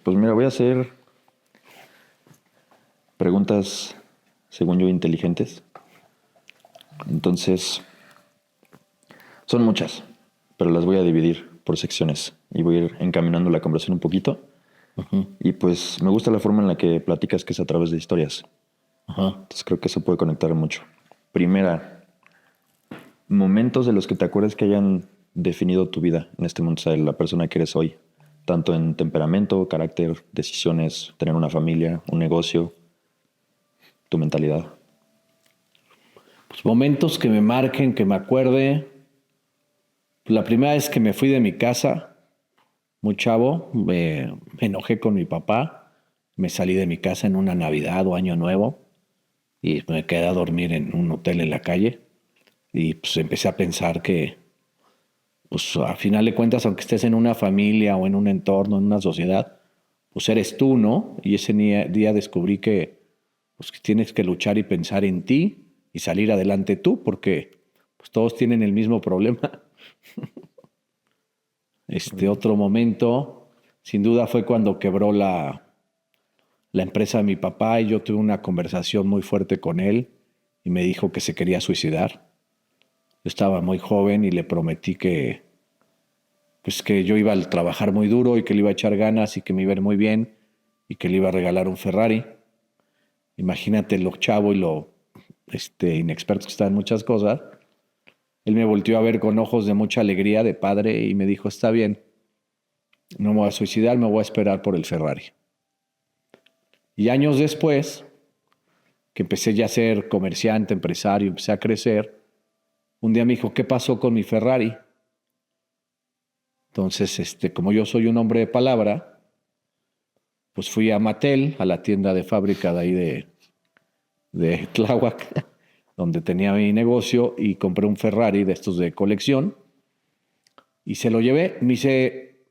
Pues mira, voy a hacer preguntas, según yo, inteligentes. Entonces, son muchas, pero las voy a dividir por secciones y voy a ir encaminando la conversación un poquito. Y pues me gusta la forma en la que platicas, que es a través de historias. Ajá. Entonces creo que eso puede conectar mucho. Primera, momentos de los que te acuerdas que hayan definido tu vida en este mundo, o sea, la persona que eres hoy. Tanto en temperamento, carácter, decisiones, tener una familia, un negocio, tu mentalidad. Pues momentos que me marquen, que me acuerde. La primera vez que me fui de mi casa, muy chavo, me enojé con mi papá. Me salí de mi casa en una Navidad o Año Nuevo y me quedé a dormir en un hotel en la calle. Y pues empecé a pensar que, pues a final de cuentas, aunque estés en una familia o en un entorno, en una sociedad, pues eres tú, ¿no? Y ese día descubrí que, pues, que tienes que luchar y pensar en ti y salir adelante tú, porque pues, todos tienen el mismo problema. Otro momento, sin duda, fue cuando quebró la empresa de mi papá y yo tuve una conversación muy fuerte con él y me dijo que se quería suicidar. Yo estaba muy joven y le prometí pues que yo iba a trabajar muy duro y que le iba a echar ganas y que me iba a ir muy bien y que le iba a regalar un Ferrari. Imagínate lo chavo y lo inexperto que está en muchas cosas. Él me volteó a ver con ojos de mucha alegría de padre y me dijo, está bien, no me voy a suicidar, me voy a esperar por el Ferrari. Y años después, que empecé ya a ser comerciante, empresario, empecé a crecer, un día me dijo, ¿qué pasó con mi Ferrari? Entonces, como yo soy un hombre de palabra, pues fui a Mattel, a la tienda de fábrica de ahí de Tláhuac, donde tenía mi negocio, y compré un Ferrari de estos de colección, y se lo llevé. Me dice,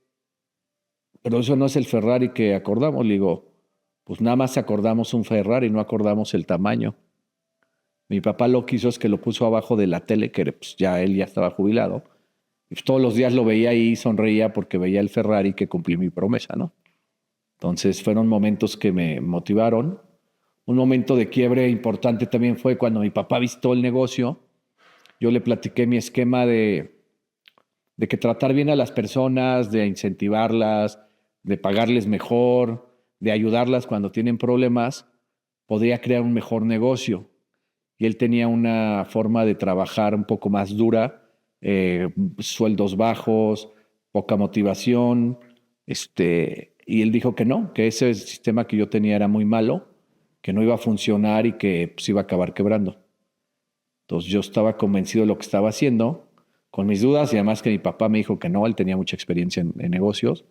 pero eso no es el Ferrari que acordamos. Le digo, pues nada más acordamos un Ferrari, no acordamos el tamaño. Mi papá lo que hizo es que lo puso abajo de la tele, que pues, ya él ya estaba jubilado. Y pues, todos los días lo veía ahí y sonreía porque veía el Ferrari que cumplí mi promesa, ¿no? Entonces fueron momentos que me motivaron. Un momento de quiebre importante también fue cuando mi papá visitó el negocio. Yo le platiqué mi esquema de que tratar bien a las personas, de incentivarlas, de pagarles mejor, de ayudarlas cuando tienen problemas, podría crear un mejor negocio. Y él tenía una forma de trabajar un poco más dura, sueldos bajos, poca motivación, y él dijo que no, que ese sistema que yo tenía era muy malo, que no iba a funcionar y que pues, iba a acabar quebrando. Entonces yo estaba convencido de lo que estaba haciendo, con mis dudas, y además que mi papá me dijo que no, él tenía mucha experiencia en negocios.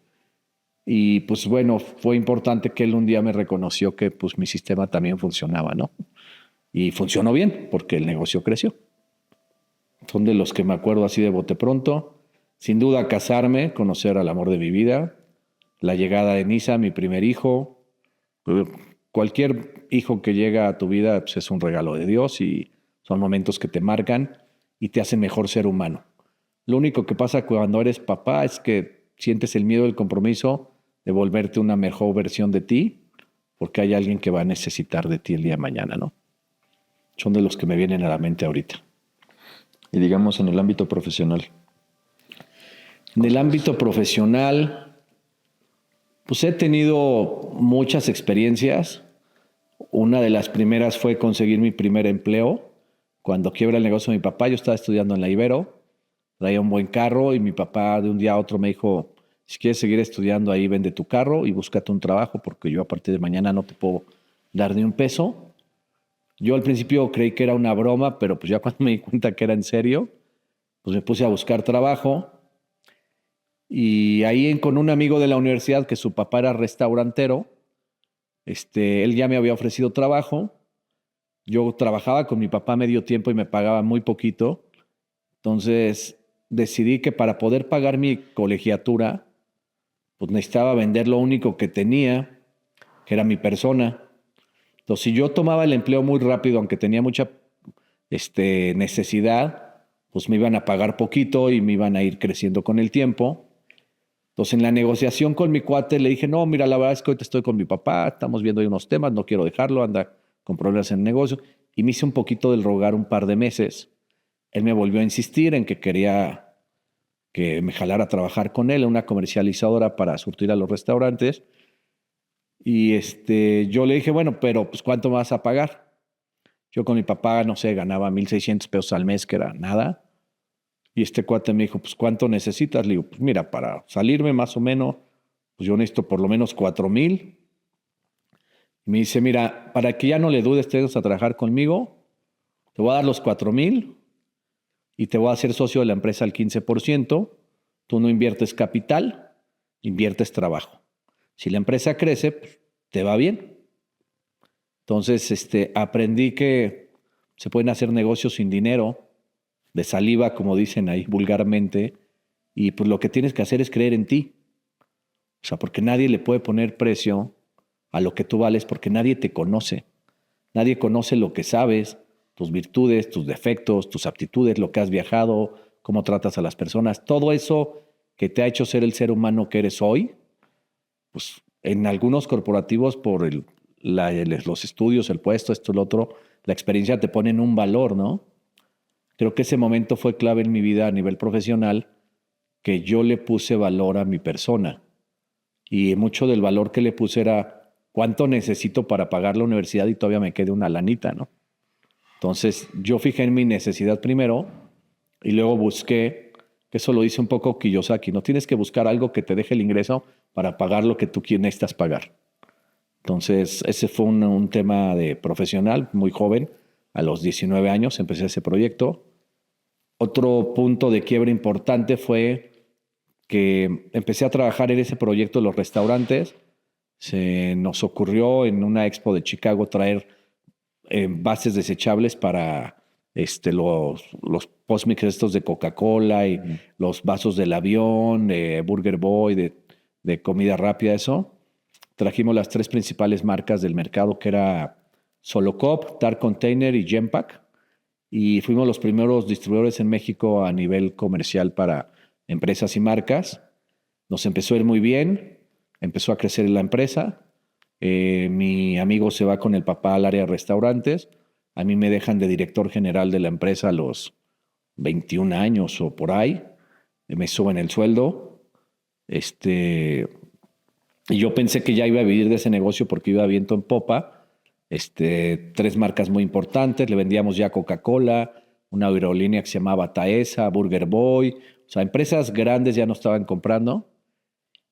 Y pues bueno, fue importante que él un día me reconoció que pues mi sistema también funcionaba, ¿no? Y funcionó bien, porque el negocio creció. Son de los que me acuerdo así de bote pronto. Sin duda casarme, conocer al amor de mi vida, la llegada de Nisa, mi primer hijo. Cualquier hijo que llega a tu vida pues, es un regalo de Dios y son momentos que te marcan y te hacen mejor ser humano. Lo único que pasa cuando eres papá es que sientes el miedo del compromiso de volverte una mejor versión de ti, porque hay alguien que va a necesitar de ti el día de mañana, ¿no? Son de los que me vienen a la mente ahorita. Y digamos en el ámbito profesional. En el ámbito profesional, pues he tenido muchas experiencias. Una de las primeras fue conseguir mi primer empleo. Cuando quiebra el negocio de mi papá, yo estaba estudiando en la Ibero, traía un buen carro y mi papá de un día a otro me dijo, si quieres seguir estudiando ahí, vende tu carro y búscate un trabajo porque yo a partir de mañana no te puedo dar ni un peso. Yo al principio creí que era una broma, pero pues ya cuando me di cuenta que era en serio, pues me puse a buscar trabajo. Y ahí con un amigo de la universidad que su papá era restaurantero, él ya me había ofrecido trabajo. Yo trabajaba con mi papá medio tiempo y me pagaba muy poquito. Entonces decidí que para poder pagar mi colegiatura, pues necesitaba vender lo único que tenía, que era mi persona. Entonces, si yo tomaba el empleo muy rápido, aunque tenía mucha necesidad, pues me iban a pagar poquito y me iban a ir creciendo con el tiempo. Entonces, en la negociación con mi cuate le dije, no, mira, la verdad es que ahorita estoy con mi papá, estamos viendo ahí unos temas, no quiero dejarlo, anda con problemas en el negocio. Y me hice un poquito del rogar un par de meses. Él me volvió a insistir en que quería que me jalara a trabajar con él en una comercializadora para surtir a los restaurantes. Y yo le dije, bueno, pero pues ¿cuánto me vas a pagar? Yo con mi papá, no sé, ganaba 1,600 pesos al mes, que era nada. Y este cuate me dijo, pues ¿cuánto necesitas? Le digo, pues mira, para salirme más o menos, pues yo necesito por lo menos 4,000. Y me dice, mira, para que ya no le dudes, te vengas a trabajar conmigo, te voy a dar los 4,000 y te voy a hacer socio de la empresa al 15%. Tú no inviertes capital, inviertes trabajo. Si la empresa crece, pues, te va bien. Entonces, aprendí que se pueden hacer negocios sin dinero, de saliva, como dicen ahí vulgarmente, y pues lo que tienes que hacer es creer en ti. O sea, porque nadie le puede poner precio a lo que tú vales, porque nadie te conoce. Nadie conoce lo que sabes, tus virtudes, tus defectos, tus aptitudes, lo que has viajado, cómo tratas a las personas. Todo eso que te ha hecho ser el ser humano que eres hoy, pues en algunos corporativos por los estudios, el puesto, esto, lo otro, la experiencia te pone en un valor, ¿no? Creo que ese momento fue clave en mi vida a nivel profesional, que yo le puse valor a mi persona. Y mucho del valor que le puse era cuánto necesito para pagar la universidad y todavía me quede una lanita, ¿no? Entonces yo fijé en mi necesidad primero y luego busqué, que eso lo dice un poco Kiyosaki, no tienes que buscar algo que te deje el ingreso para pagar lo que tú necesitas pagar. Entonces ese fue un tema de profesional muy joven, a los 19 años empecé ese proyecto. Otro punto de quiebre importante fue que empecé a trabajar en ese proyecto de los restaurantes. Se nos ocurrió en una expo de Chicago traer bases desechables para los postmix estos de Coca-Cola y los vasos del avión, de Burger Boy, de comida rápida, eso. Trajimos las 3 principales marcas del mercado, que era Solocop, Dark Container y Genpack. Y fuimos los primeros distribuidores en México a nivel comercial para empresas y marcas. Nos empezó a ir muy bien, empezó a crecer la empresa. Mi amigo se va con el papá al área de restaurantes. A mí me dejan de director general de la empresa a los 21 años o por ahí. Me suben el sueldo. Y yo pensé que ya iba a vivir de ese negocio porque iba viento en popa. 3 marcas muy importantes. Le vendíamos ya Coca-Cola, una aerolínea que se llamaba Taesa, Burger Boy. O sea, empresas grandes ya no estaban comprando.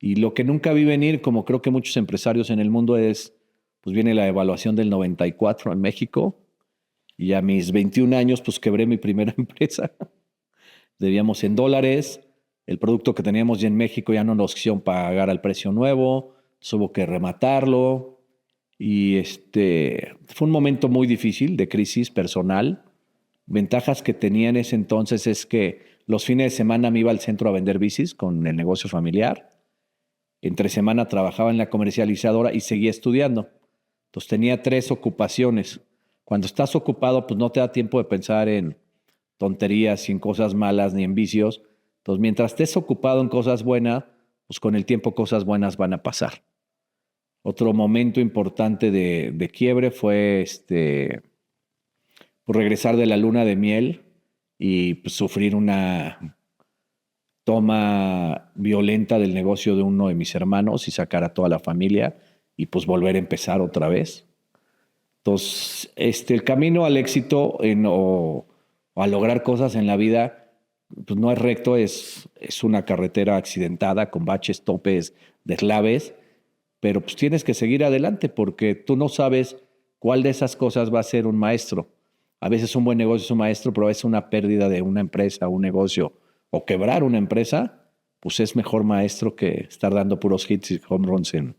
Y lo que nunca vi venir, como creo que muchos empresarios en el mundo, pues viene la evaluación del 94 en México. Y a mis 21 años, pues quebré mi primera empresa. Debíamos en dólares. El producto que teníamos ya en México ya no nos quisieron pagar al precio nuevo. Hubo que rematarlo. Y fue un momento muy difícil de crisis personal. Ventajas que tenía en ese entonces es que los fines de semana me iba al centro a vender bicis con el negocio familiar. Entre semana trabajaba en la comercializadora y seguía estudiando. Entonces tenía 3 ocupaciones. Cuando estás ocupado, pues no te da tiempo de pensar en tonterías, en cosas malas, ni en vicios. Entonces, mientras estés ocupado en cosas buenas, pues con el tiempo cosas buenas van a pasar. Otro momento importante de quiebre fue pues regresar de la luna de miel y pues, sufrir una toma violenta del negocio de uno de mis hermanos y sacar a toda la familia y pues volver a empezar otra vez. Entonces, el camino al éxito o a lograr cosas en la vida, pues no es recto, es una carretera accidentada con baches, topes, deslaves, pero pues tienes que seguir adelante porque tú no sabes cuál de esas cosas va a ser un maestro. A veces un buen negocio es un maestro, pero a veces una pérdida de una empresa, un negocio o quebrar una empresa, pues es mejor maestro que estar dando puros hits y home runs en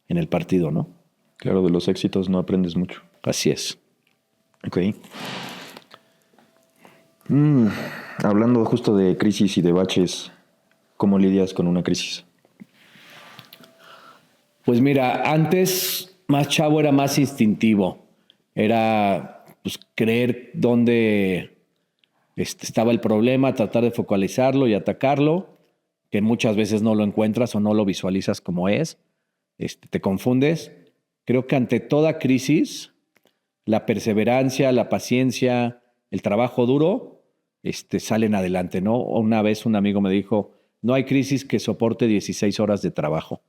el partido, ¿no? Claro, de los éxitos no aprendes mucho. Así es. Ok. Hablando justo de crisis y de baches, ¿cómo lidias con una crisis? Pues mira, antes más chavo era más instintivo. Era pues, creer dónde estaba el problema, tratar de focalizarlo y atacarlo. que muchas veces no lo encuentras o no lo visualizas como es, te confundes. Creo que ante toda crisis, la perseverancia, la paciencia, el trabajo duro, salen adelante, ¿no? Una vez un amigo me dijo, no hay crisis que soporte 16 horas de trabajo,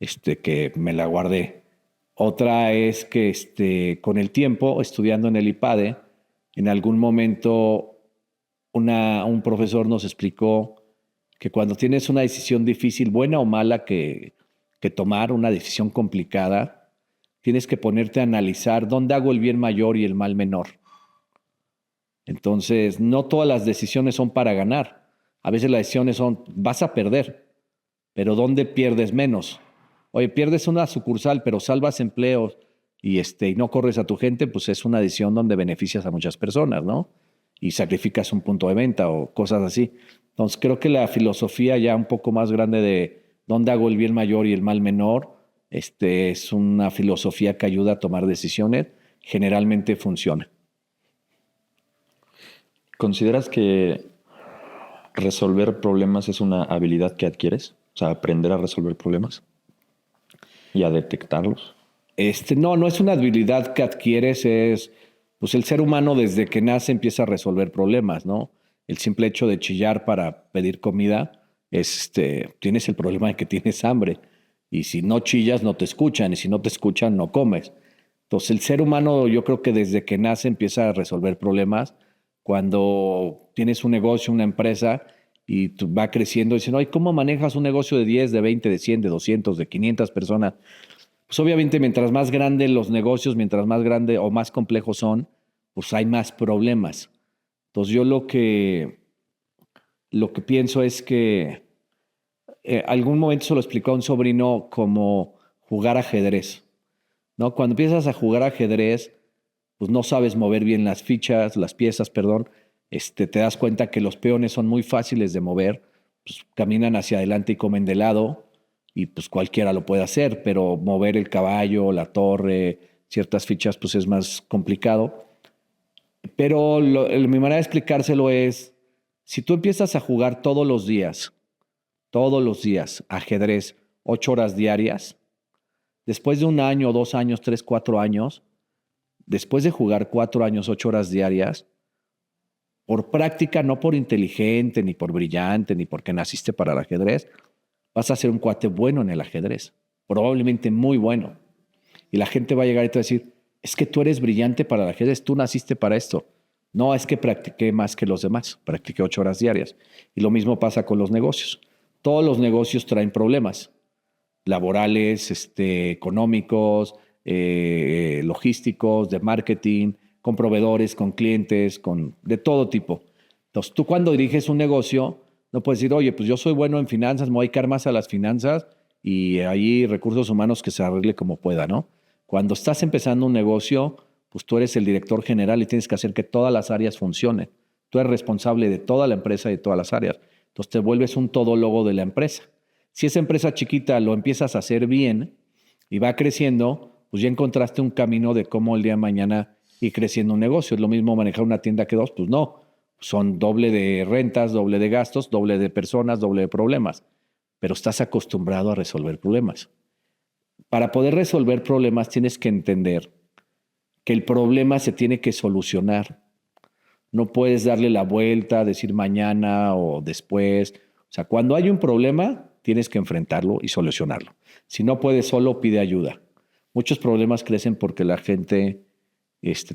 que me la guardé. Otra es que con el tiempo, estudiando en el IPADE, en algún momento un profesor nos explicó que cuando tienes una decisión difícil, buena o mala, que tomar, una decisión complicada, tienes que ponerte a analizar dónde hago el bien mayor y el mal menor. Entonces, no todas las decisiones son para ganar. A veces las decisiones son, vas a perder, pero ¿dónde pierdes menos? Oye, pierdes una sucursal, pero salvas empleos y no corres a tu gente, pues es una decisión donde beneficias a muchas personas, ¿no? Y sacrificas un punto de venta o cosas así. Entonces, creo que la filosofía ya un poco más grande de dónde hago el bien mayor y el mal menor, es una filosofía que ayuda a tomar decisiones, generalmente funciona. ¿Consideras que resolver problemas es una habilidad que adquieres? O sea, aprender a resolver problemas y a detectarlos. No es una habilidad que adquieres, pues el ser humano desde que nace empieza a resolver problemas, ¿no? El simple hecho de chillar para pedir comida tienes el problema de que tienes hambre y si no chillas no te escuchan y si no te escuchan no comes. Entonces el ser humano yo creo que desde que nace empieza a resolver problemas. Cuando tienes un negocio, una empresa y tú va creciendo, dicen, oye, ¿cómo manejas un negocio de 10, de 20, de 100, de 200, de 500 personas? Pues obviamente mientras más grandes los negocios, mientras más grande o más complejos son, pues hay más problemas. Entonces yo lo que pienso es que algún momento se lo explicó a un sobrino como jugar ajedrez, ¿no? Cuando empiezas a jugar ajedrez, pues no sabes mover bien las fichas, las piezas, perdón, te das cuenta que los peones son muy fáciles de mover, pues caminan hacia adelante y comen de lado, y pues cualquiera lo puede hacer, pero mover el caballo, la torre, ciertas fichas, pues es más complicado. Pero mi manera de explicárselo es, si tú empiezas a jugar todos los días, ajedrez, 8 horas diarias, después de un año, 2 años, 3, 4 años, después de jugar 4 años, 8 horas diarias, por práctica, no por inteligente, ni por brillante, ni porque naciste para el ajedrez, vas a ser un cuate bueno en el ajedrez, probablemente muy bueno. Y la gente va a llegar y te va a decir, es que tú eres brillante para el ajedrez, tú naciste para esto. No, es que practiqué más que los demás, practiqué 8 horas diarias. Y lo mismo pasa con los negocios. Todos los negocios traen problemas laborales, económicos, logísticos, de marketing, con proveedores, con clientes, de todo tipo. Entonces, tú cuando diriges un negocio, no puedes decir, oye, pues yo soy bueno en finanzas, me voy a dedicar más a las finanzas y ahí recursos humanos que se arregle como pueda, ¿no? Cuando estás empezando un negocio, pues tú eres el director general y tienes que hacer que todas las áreas funcionen. Tú eres responsable de toda la empresa y de todas las áreas. Entonces te vuelves un todólogo de la empresa. Si esa empresa chiquita lo empiezas a hacer bien y va creciendo, pues ya encontraste un camino de cómo el día de mañana ir creciendo un negocio. Es lo mismo manejar una tienda que dos, pues no. Son doble de rentas, doble de gastos, doble de personas, doble de problemas. Pero estás acostumbrado a resolver problemas. Para poder resolver problemas tienes que entender que el problema se tiene que solucionar. No puedes darle la vuelta, decir mañana o después. O sea, cuando hay un problema, tienes que enfrentarlo y solucionarlo. Si no puedes solo, pide ayuda. Muchos problemas crecen porque la gente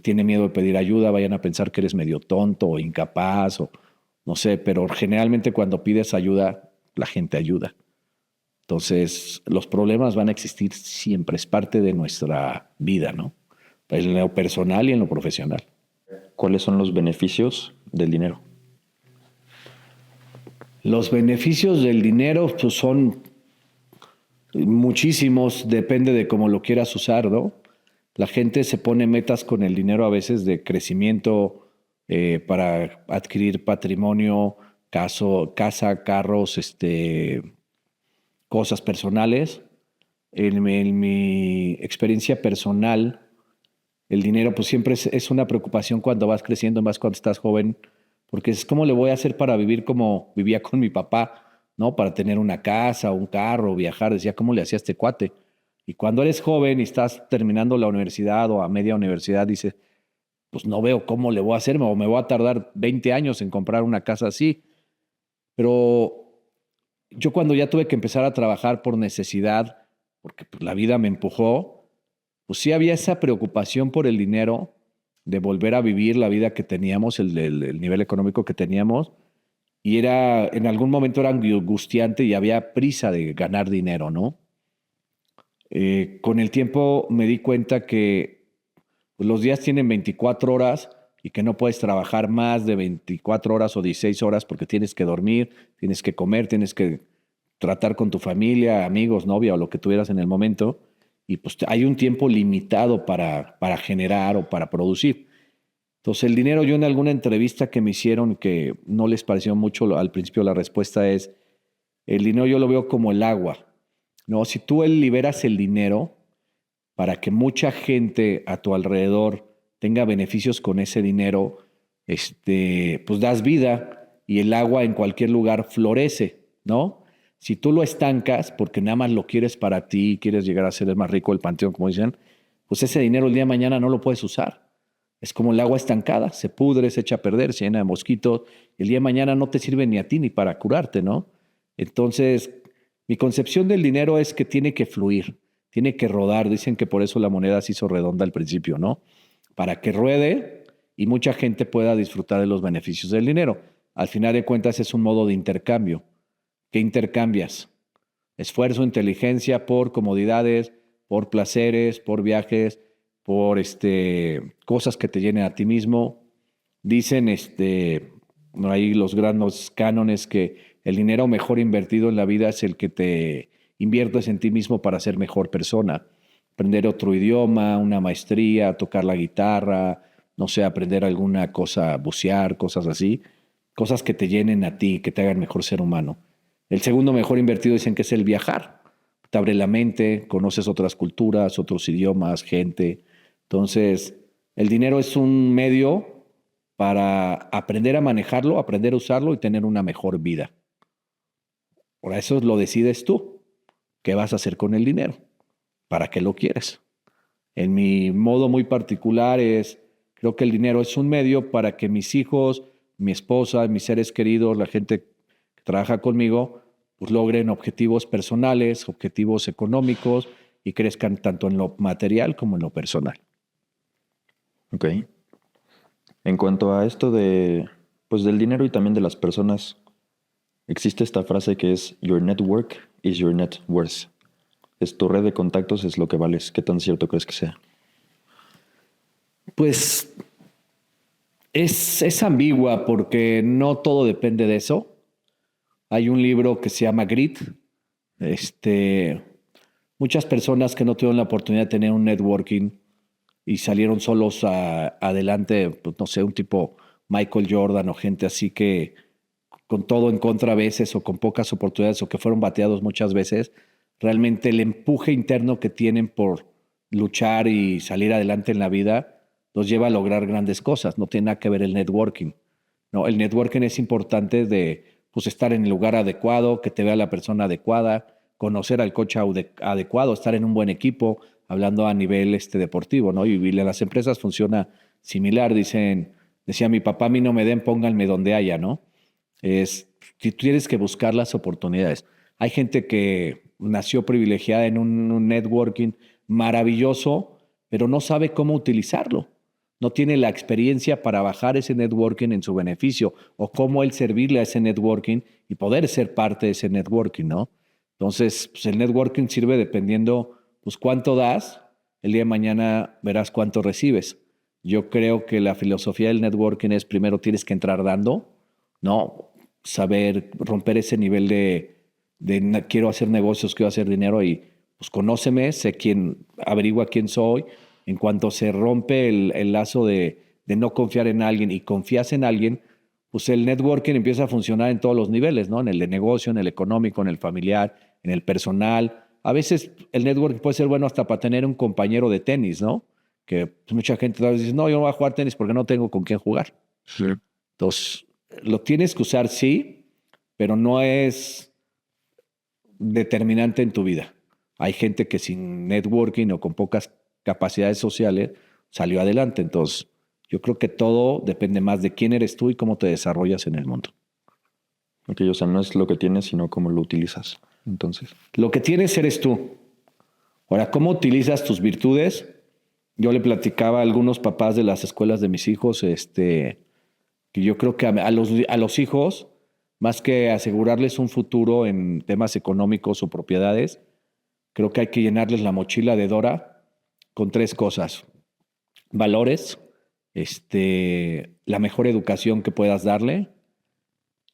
tiene miedo de pedir ayuda, vayan a pensar que eres medio tonto o incapaz o no sé, pero generalmente cuando pides ayuda, la gente ayuda. Entonces, los problemas van a existir siempre, es parte de nuestra vida, ¿no? En lo personal y en lo profesional. ¿Cuáles son los beneficios del dinero? Los beneficios del dinero pues, son muchísimos, depende de cómo lo quieras usar, ¿no? La gente se pone metas con el dinero a veces de crecimiento para adquirir patrimonio, casa, carros, cosas personales. En mi experiencia personal, el dinero pues siempre es una preocupación cuando vas creciendo, más cuando estás joven, porque es cómo le voy a hacer para vivir como vivía con mi papá ¿no? Para tener una casa, un carro, viajar. Decía, ¿cómo le hacía este cuate? Y cuando eres joven y estás terminando la universidad o a media universidad, dices, pues no veo cómo le voy a hacer, o me voy a tardar 20 años en comprar una casa así. Pero yo cuando ya tuve que empezar a trabajar por necesidad, porque pues, la vida me empujó, pues sí había esa preocupación por el dinero, de volver a vivir la vida que teníamos, el nivel económico que teníamos, y era, en algún momento era angustiante y había prisa de ganar dinero, ¿no? Con el tiempo me di cuenta que pues, los días tienen 24 horas y que no puedes trabajar más de 24 horas o 16 horas porque tienes que dormir, tienes que comer, tienes que tratar con tu familia, amigos, novia o lo que tuvieras en el momento. Y pues hay un tiempo limitado para generar o para producir. Entonces el dinero, yo en alguna entrevista que me hicieron que no les pareció mucho al principio, la respuesta es, el dinero yo lo veo como el agua, ¿no? Si tú liberas el dinero para que mucha gente a tu alrededor tenga beneficios con ese dinero, pues das vida y el agua en cualquier lugar florece, ¿no? Si tú lo estancas porque nada más lo quieres para ti, quieres llegar a ser el más rico del panteón, como dicen, pues ese dinero el día de mañana no lo puedes usar. Es como el agua estancada, se pudre, se echa a perder, se llena de mosquitos. El día de mañana no te sirve ni a ti ni para curarte, ¿no? Entonces, mi concepción del dinero es que tiene que fluir, tiene que rodar. Dicen que por eso la moneda se hizo redonda al principio, ¿no? Para que ruede y mucha gente pueda disfrutar de los beneficios del dinero. Al final de cuentas es un modo de intercambio. ¿Qué intercambias? Esfuerzo, inteligencia por comodidades, por placeres, por viajes, por cosas que te llenen a ti mismo. Dicen ahí los grandes cánones que el dinero mejor invertido en la vida es el que te inviertes en ti mismo para ser mejor persona. Aprender otro idioma, una maestría, tocar la guitarra, no sé, aprender alguna cosa, bucear, cosas así. Cosas que te llenen a ti, que te hagan mejor ser humano. El segundo mejor invertido dicen que es el viajar. Te abre la mente, conoces otras culturas, otros idiomas, gente. Entonces, el dinero es un medio para aprender a manejarlo, aprender a usarlo y tener una mejor vida. Por eso lo decides tú. ¿Qué vas a hacer con el dinero? ¿Para qué lo quieres? En mi modo muy particular creo que el dinero es un medio para que mis hijos, mi esposa, mis seres queridos, la gente que trabaja conmigo, pues logren objetivos personales, objetivos económicos y crezcan tanto en lo material como en lo personal. Ok. En cuanto a esto pues del dinero y también de las personas, existe esta frase que es Your network is your net worth. Es tu red de contactos, es lo que vales. ¿Qué tan cierto crees que sea? Pues es ambigua porque no todo depende de eso. Hay un libro que se llama Grit. Muchas personas que no tuvieron la oportunidad de tener un networking y salieron solos adelante, pues no sé, un tipo Michael Jordan o gente así que con todo en contra a veces o con pocas oportunidades o que fueron bateados muchas veces, realmente el empuje interno que tienen por luchar y salir adelante en la vida los lleva a lograr grandes cosas. No tiene nada que ver el networking. No, el networking es importante de pues, estar en el lugar adecuado, que te vea la persona adecuada, conocer al coach adecuado, estar en un buen equipo, hablando a nivel deportivo, ¿no? Y en las empresas funciona similar. Decía mi papá, a mí no me den, pónganme donde haya, ¿no? Si tú tienes que buscar las oportunidades. Hay gente que nació privilegiada en un networking maravilloso, pero no sabe cómo utilizarlo. No tiene la experiencia para bajar ese networking en su beneficio o cómo él servirle a ese networking y poder ser parte de ese networking, ¿no? Entonces, pues el networking sirve dependiendo, pues cuánto das, el día de mañana verás cuánto recibes. Yo creo que la filosofía del networking es primero tienes que entrar dando, ¿no? Saber romper ese nivel de quiero hacer negocios, quiero hacer dinero y pues conóceme, sé quién, averigua quién soy. En cuanto se rompe el lazo de no confiar en alguien y confías en alguien, pues el networking empieza a funcionar en todos los niveles, ¿no? En el de negocio, en el económico, en el familiar, en el personal. A veces el networking puede ser bueno hasta para tener un compañero de tenis, ¿no? Que pues, mucha gente tal vez dice, no, yo no voy a jugar tenis porque no tengo con quién jugar. Sí. Entonces, lo tienes que usar, sí, pero no es determinante en tu vida. Hay gente que sin networking o con pocas capacidades sociales salió adelante. Entonces, yo creo que todo depende más de quién eres tú y cómo te desarrollas en el mundo. Ok, o sea, no es lo que tienes, sino cómo lo utilizas. Entonces, Lo que tienes eres tú. Ahora, ¿cómo utilizas tus virtudes? Yo le platicaba a algunos papás de las escuelas de mis hijos, que yo creo que a los hijos, más que asegurarles un futuro en temas económicos o propiedades, creo que hay que llenarles la mochila de Dora con 3 cosas: valores, la mejor educación que puedas darle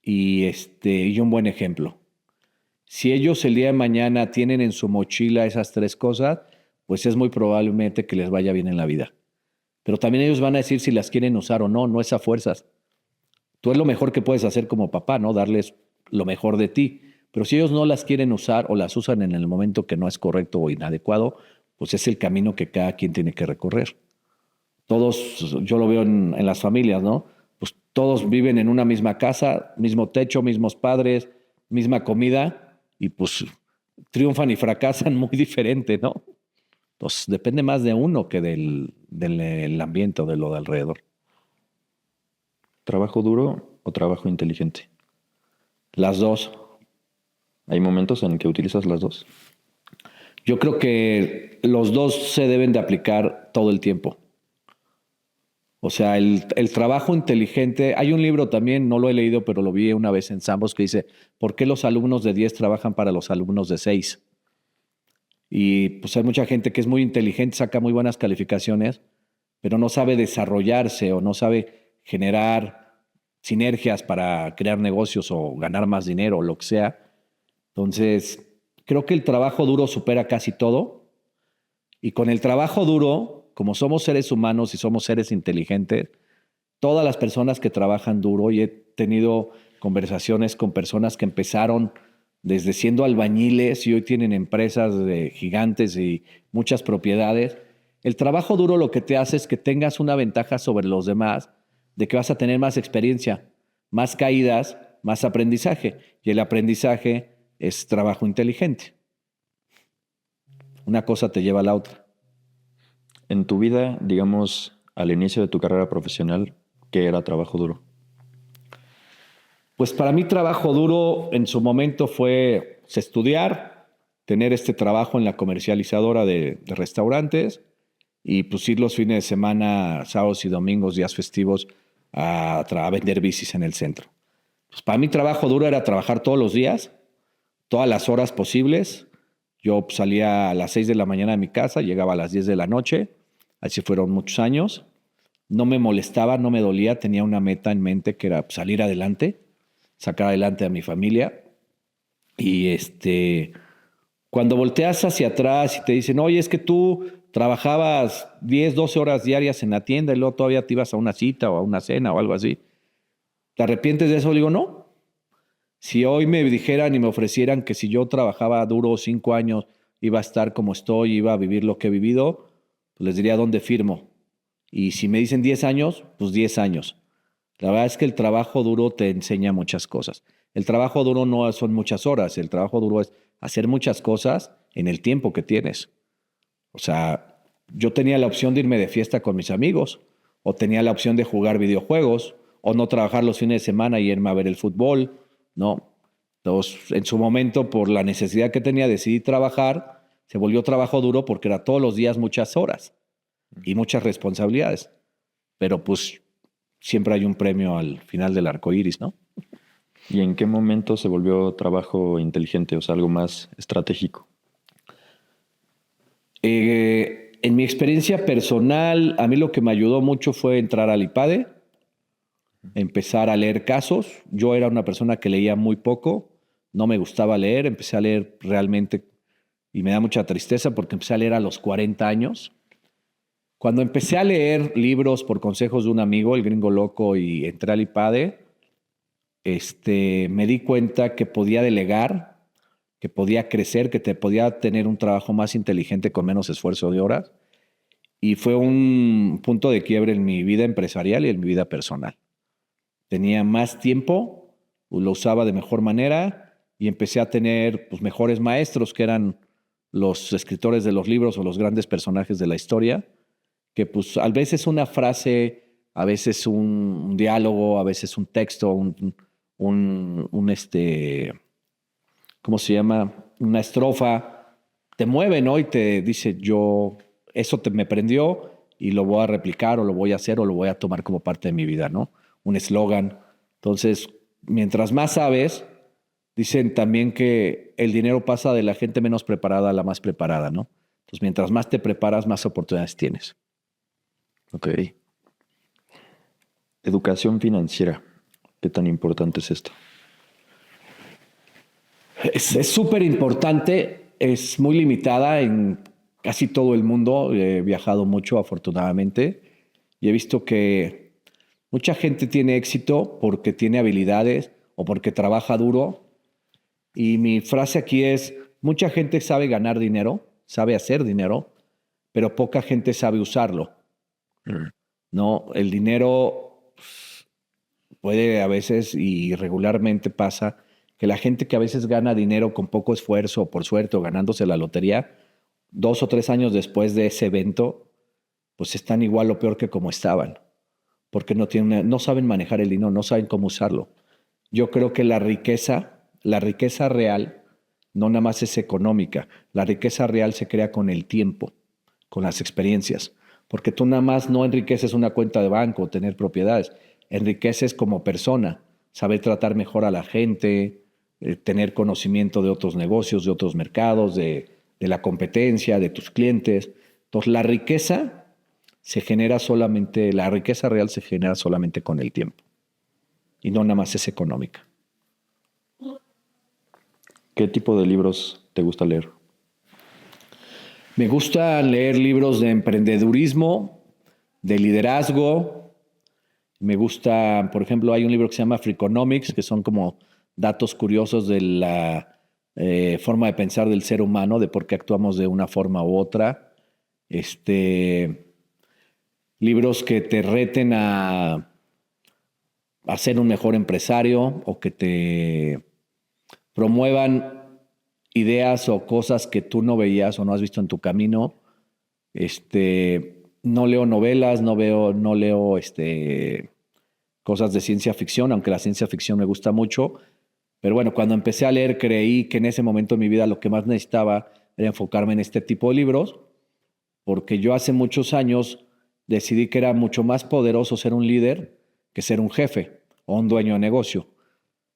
y un buen ejemplo. Si ellos el día de mañana tienen en su mochila esas 3 cosas, pues es muy probablemente que les vaya bien en la vida. Pero también ellos van a decir si las quieren usar o no, no es a fuerzas. Tú es lo mejor que puedes hacer como papá, ¿no? Darles lo mejor de ti. Pero si ellos no las quieren usar o las usan en el momento que no es correcto o inadecuado, pues es el camino que cada quien tiene que recorrer. Todos, yo lo veo en las familias, ¿no? Pues todos viven en una misma casa, mismo techo, mismos padres, misma comida, y pues triunfan y fracasan muy diferente, ¿no? Entonces depende más de uno que del ambiente o de lo de alrededor. ¿trabajo duro o trabajo inteligente? Las dos. ¿Hay momentos en que utilizas las dos? Yo creo que los dos se deben de aplicar todo el tiempo. O sea, el trabajo inteligente, hay un libro también, no lo he leído, pero lo vi una vez en Sambos que dice, ¿por qué los alumnos de 10 trabajan para los alumnos de 6? Y pues hay mucha gente que es muy inteligente, saca muy buenas calificaciones, pero no sabe desarrollarse o no sabe generar sinergias para crear negocios o ganar más dinero o lo que sea. Entonces, creo que el trabajo duro supera casi todo. Y con el trabajo duro, como somos seres humanos y somos seres inteligentes, todas las personas que trabajan duro, y he tenido conversaciones con personas que empezaron desde siendo albañiles y hoy tienen empresas de gigantes y muchas propiedades. El trabajo duro lo que te hace es que tengas una ventaja sobre los demás, de que vas a tener más experiencia, más caídas, más aprendizaje. Y el aprendizaje es trabajo inteligente. Una cosa te lleva a la otra. En tu vida, digamos, al inicio de tu carrera profesional, ¿qué era trabajo duro? Pues para mí trabajo duro en su momento fue estudiar, tener este trabajo en la comercializadora de restaurantes y pues ir los fines de semana, sábados y domingos, días festivos, a vender bicis en el centro. Pues para mí trabajo duro era trabajar todos los días, todas las horas posibles. Yo salía a las 6 de la mañana de mi casa, llegaba a las 10 de la noche, así fueron muchos años. No me molestaba, no me dolía, tenía una meta en mente que era salir adelante, sacar adelante a mi familia. Y cuando volteas hacia atrás y te dicen, oye, es que tú trabajabas 10, 12 horas diarias en la tienda y luego todavía te ibas a una cita o a una cena o algo así, ¿te arrepientes de eso? Le digo, no. Si hoy me dijeran y me ofrecieran que si yo trabajaba duro 5 años iba a estar como estoy, iba a vivir lo que he vivido, pues les diría dónde firmo. Y si me dicen 10 años, pues 10 años. La verdad es que el trabajo duro te enseña muchas cosas. El trabajo duro no son muchas horas, el trabajo duro es hacer muchas cosas en el tiempo que tienes. O sea, yo tenía la opción de irme de fiesta con mis amigos, o tenía la opción de jugar videojuegos, o no trabajar los fines de semana y irme a ver el fútbol, ¿no? Entonces, en su momento, por la necesidad que tenía, decidí trabajar. Se volvió trabajo duro porque era todos los días muchas horas y muchas responsabilidades. Pero pues siempre hay un premio al final del arco iris, ¿no? ¿Y en qué momento se volvió trabajo inteligente, o sea, algo más estratégico? En mi experiencia personal, a mí lo que me ayudó mucho fue entrar al IPADE, empezar a leer casos. Yo era una persona que leía muy poco, no me gustaba leer, empecé a leer realmente y me da mucha tristeza porque empecé a leer a los 40 años. Cuando empecé a leer libros por consejos de un amigo, el Gringo Loco, y entré al IPADE, me di cuenta que podía delegar, que podía crecer, que te podía tener un trabajo más inteligente con menos esfuerzo de horas. Y fue un punto de quiebre en mi vida empresarial y en mi vida personal. Tenía más tiempo, lo usaba de mejor manera y empecé a tener pues, mejores maestros que eran los escritores de los libros o los grandes personajes de la historia, que pues a veces una frase, a veces un diálogo, a veces un texto, ¿cómo se llama? Una estrofa, te mueve, ¿no? Y te dice, me prendió y lo voy a replicar o lo voy a hacer o lo voy a tomar como parte de mi vida, ¿no? Un eslogan. Entonces, mientras más sabes, dicen también que el dinero pasa de la gente menos preparada a la más preparada, ¿no? Entonces, mientras más te preparas, más oportunidades tienes. Ok. Educación financiera. ¿Qué tan importante es esto? Es súper importante, es muy limitada en casi todo el mundo. He viajado mucho, afortunadamente, y he visto que mucha gente tiene éxito porque tiene habilidades o porque trabaja duro. Y mi frase aquí es, mucha gente sabe ganar dinero, sabe hacer dinero, pero poca gente sabe usarlo. No, el dinero puede a veces y regularmente pasa que la gente que a veces gana dinero con poco esfuerzo, por suerte, o ganándose la lotería, 2 o 3 años después de ese evento, pues están igual o peor que como estaban, porque no saben manejar el dinero, no saben cómo usarlo. Yo creo que la riqueza real, no nada más es económica, la riqueza real se crea con el tiempo, con las experiencias, porque tú nada más no enriqueces una cuenta de banco, tener propiedades, enriqueces como persona, saber tratar mejor a la gente, tener conocimiento de otros negocios, de otros mercados, de la competencia, de tus clientes. Entonces, la riqueza real se genera solamente con el tiempo y no nada más es económica. ¿Qué tipo de libros te gusta leer? Me gusta leer libros de emprendedurismo, de liderazgo. Me gusta, por ejemplo, hay un libro que se llama Freakonomics, que son como datos curiosos de la forma de pensar del ser humano, de por qué actuamos de una forma u otra. Libros que te reten a ser un mejor empresario o que te promuevan ideas o cosas que tú no veías o no has visto en tu camino. No leo novelas, no leo cosas de ciencia ficción, aunque la ciencia ficción me gusta mucho. Pero bueno, cuando empecé a leer creí que en ese momento de mi vida lo que más necesitaba era enfocarme en este tipo de libros, porque yo hace muchos años decidí que era mucho más poderoso ser un líder que ser un jefe o un dueño de negocio.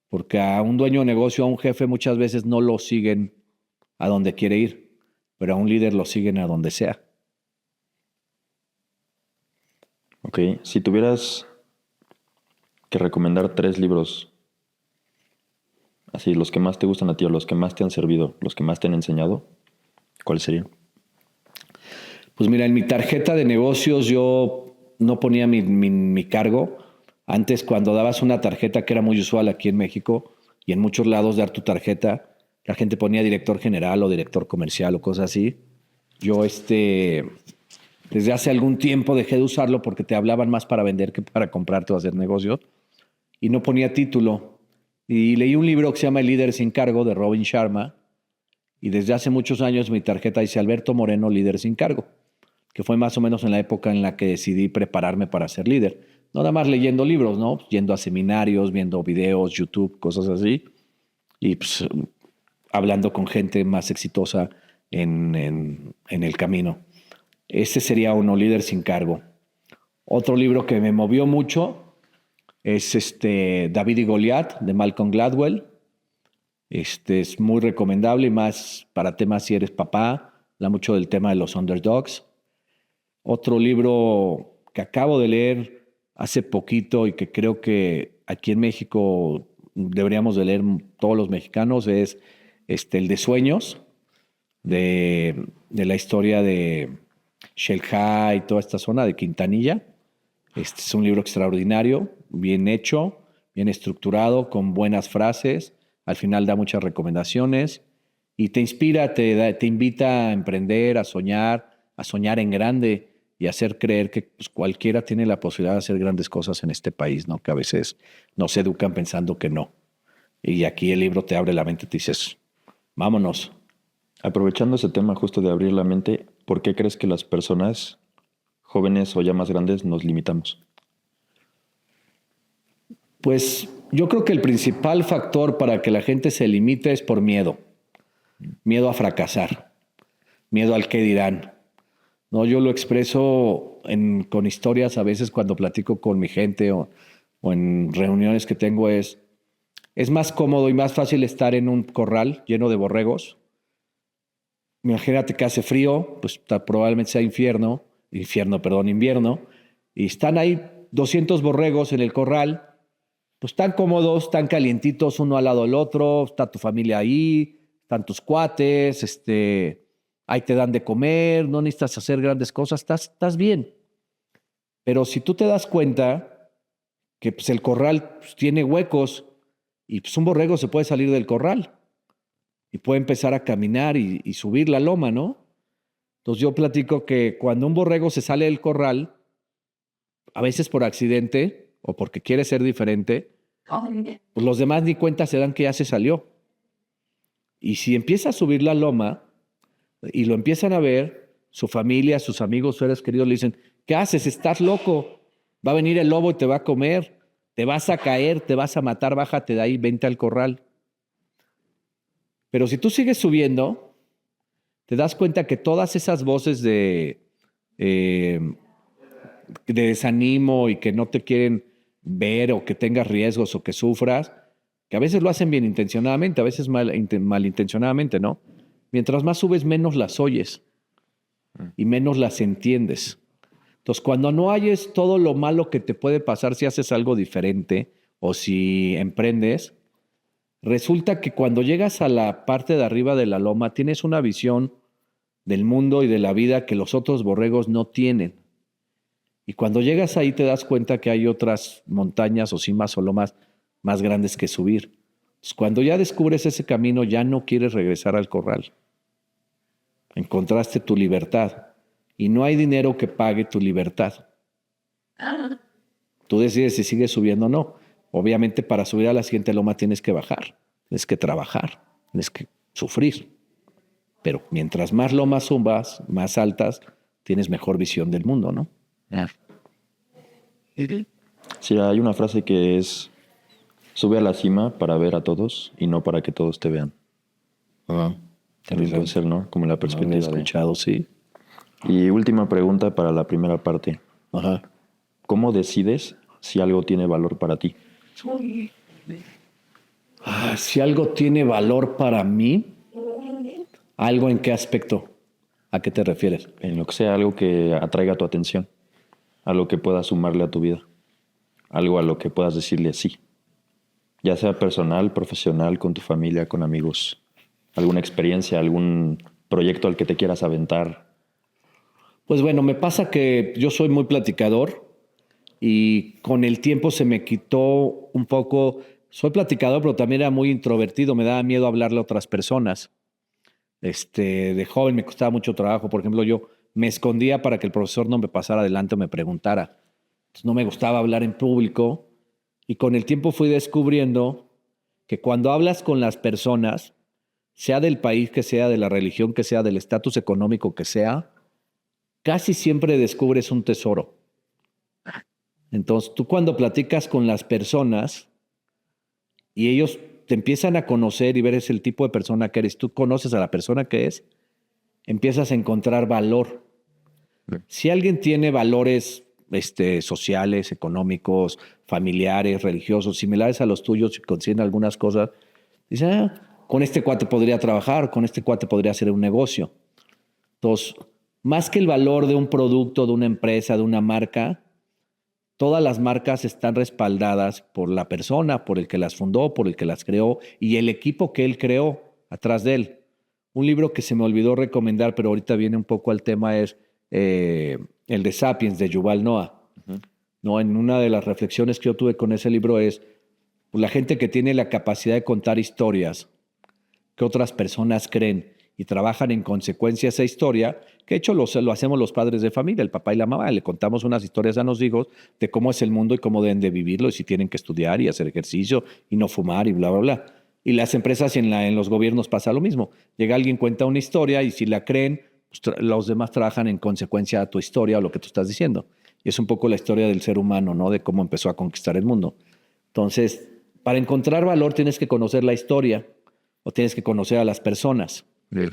Porque a un dueño de negocio, a un jefe, muchas veces no lo siguen a donde quiere ir, pero a un líder lo siguen a donde sea. Ok, si tuvieras que recomendar 3 libros, así, los que más te gustan a ti o los que más te han servido, los que más te han enseñado, ¿cuáles serían? Pues mira, en mi tarjeta de negocios yo no ponía mi cargo. Antes, cuando dabas una tarjeta, que era muy usual aquí en México y en muchos lados dar tu tarjeta, la gente ponía director general o director comercial o cosas así. Yo desde hace algún tiempo dejé de usarlo porque te hablaban más para vender que para comprarte o hacer negocios y no ponía título. Y leí un libro que se llama El líder sin cargo de Robin Sharma y desde hace muchos años mi tarjeta dice Alberto Moreno, líder sin cargo, que fue más o menos en la época en la que decidí prepararme para ser líder. No nada más leyendo libros, ¿no? Yendo a seminarios, viendo videos, YouTube, cosas así y pues hablando con gente más exitosa en el camino. Ese sería uno, líder sin cargo. Otro libro que me movió mucho es David y Goliat de Malcolm Gladwell. Es muy recomendable y más para temas si eres papá, habla mucho del tema de los underdogs. Otro libro que acabo de leer hace poquito y que creo que aquí en México deberíamos de leer todos los mexicanos es el de Sueños, de la historia de Xel-Há y toda esta zona de Quintanilla. Este es un libro extraordinario, bien hecho, bien estructurado, con buenas frases. Al final da muchas recomendaciones y te inspira, te invita a emprender, a soñar en grande y a hacer creer que pues, cualquiera tiene la posibilidad de hacer grandes cosas en este país, ¿no? Que a veces nos educan pensando que no. Y aquí el libro te abre la mente, te dices, vámonos. Aprovechando ese tema justo de abrir la mente, ¿por qué crees que las personas jóvenes o ya más grandes nos limitamos? Pues yo creo que el principal factor para que la gente se limite es por miedo. Miedo a fracasar, miedo al qué dirán. No, yo lo expreso con historias a veces cuando platico con mi gente o en reuniones que tengo es más cómodo y más fácil estar en un corral lleno de borregos. Imagínate que hace frío, pues probablemente sea invierno, y están ahí 200 borregos en el corral, pues tan cómodos, tan calientitos uno al lado del otro, está tu familia ahí, están tus cuates, ahí te dan de comer, no necesitas hacer grandes cosas, estás bien. Pero si tú te das cuenta que pues, el corral pues, tiene huecos y pues, un borrego se puede salir del corral y puede empezar a caminar y subir la loma, ¿no? Entonces yo platico que cuando un borrego se sale del corral, a veces por accidente o porque quiere ser diferente, pues los demás ni cuenta se dan que ya se salió. Y si empieza a subir la loma y lo empiezan a ver, su familia, sus amigos, sus seres queridos le dicen, ¿qué haces? Estás loco. Va a venir el lobo y te va a comer. Te vas a caer, te vas a matar, bájate de ahí, vente al corral. Pero si tú sigues subiendo, te das cuenta que todas esas voces de desánimo y que no te quieren ver o que tengas riesgos o que sufras, que a veces lo hacen bien intencionadamente, a veces malintencionadamente, ¿no? Mientras más subes, menos las oyes y menos las entiendes. Entonces, cuando no hayes todo lo malo que te puede pasar si haces algo diferente o si emprendes, resulta que cuando llegas a la parte de arriba de la loma, tienes una visión del mundo y de la vida que los otros borregos no tienen. Y cuando llegas ahí te das cuenta que hay otras montañas o cimas o lomas más grandes que subir. Entonces, cuando ya descubres ese camino, ya no quieres regresar al corral. Encontraste tu libertad y no hay dinero que pague tu libertad. Tú decides si sigues subiendo o no. Obviamente para subir a la siguiente loma tienes que bajar, tienes que trabajar, tienes que sufrir. Pero mientras más lomas subas, más altas, tienes mejor visión del mundo, ¿no? Sí, hay una frase que es, sube a la cima para ver a todos y no para que todos te vean. También puede ser, ¿no? Como la Lo he perspectiva escuchado, sí. Y última pregunta para la primera parte. Ajá. ¿Cómo decides si algo tiene valor para ti? Si algo tiene valor para mí, ¿algo en qué aspecto? ¿A qué te refieres? En lo que sea, algo que atraiga tu atención, algo que puedas sumarle a tu vida, algo a lo que puedas decirle sí, ya sea personal, profesional, con tu familia, con amigos, alguna experiencia, algún proyecto al que te quieras aventar. Pues bueno, me pasa que yo soy muy platicador y con el tiempo se me quitó un poco. Soy platicador, pero también era muy introvertido, me daba miedo hablarle a otras personas. De joven me costaba mucho trabajo. Por ejemplo, yo me escondía para que el profesor no me pasara adelante o me preguntara. Entonces, no me gustaba hablar en público y con el tiempo fui descubriendo que cuando hablas con las personas, sea del país que sea, de la religión que sea, del estatus económico que sea, casi siempre descubres un tesoro. Entonces, tú cuando platicas con las personas y ellos te empiezan a conocer y ver el tipo de persona que eres, tú conoces a la persona que es, empiezas a encontrar valor. Si alguien tiene valores sociales, económicos, familiares, religiosos, similares a los tuyos y consiguen algunas cosas, dice, con este cuate podría trabajar, con este cuate podría hacer un negocio. Entonces, más que el valor de un producto, de una empresa, de una marca, todas las marcas están respaldadas por la persona, por el que las fundó, por el que las creó y el equipo que él creó atrás de él. Un libro que se me olvidó recomendar, pero ahorita viene un poco al tema, es el de Sapiens, de Yuval Noah. ¿No? En una de las reflexiones que yo tuve con ese libro es pues, la gente que tiene la capacidad de contar historias que otras personas creen y trabajan en consecuencia esa historia, que de hecho lo hacemos los padres de familia, el papá y la mamá. Le contamos unas historias a los hijos de cómo es el mundo y cómo deben de vivirlo y si tienen que estudiar y hacer ejercicio y no fumar y bla, bla, bla. Y las empresas y en los gobiernos pasa lo mismo. Llega alguien, cuenta una historia y si la creen, pues los demás trabajan en consecuencia a tu historia o lo que tú estás diciendo. Y es un poco la historia del ser humano, ¿no? De cómo empezó a conquistar el mundo. Entonces, para encontrar valor tienes que conocer la historia o tienes que conocer a las personas. Bien.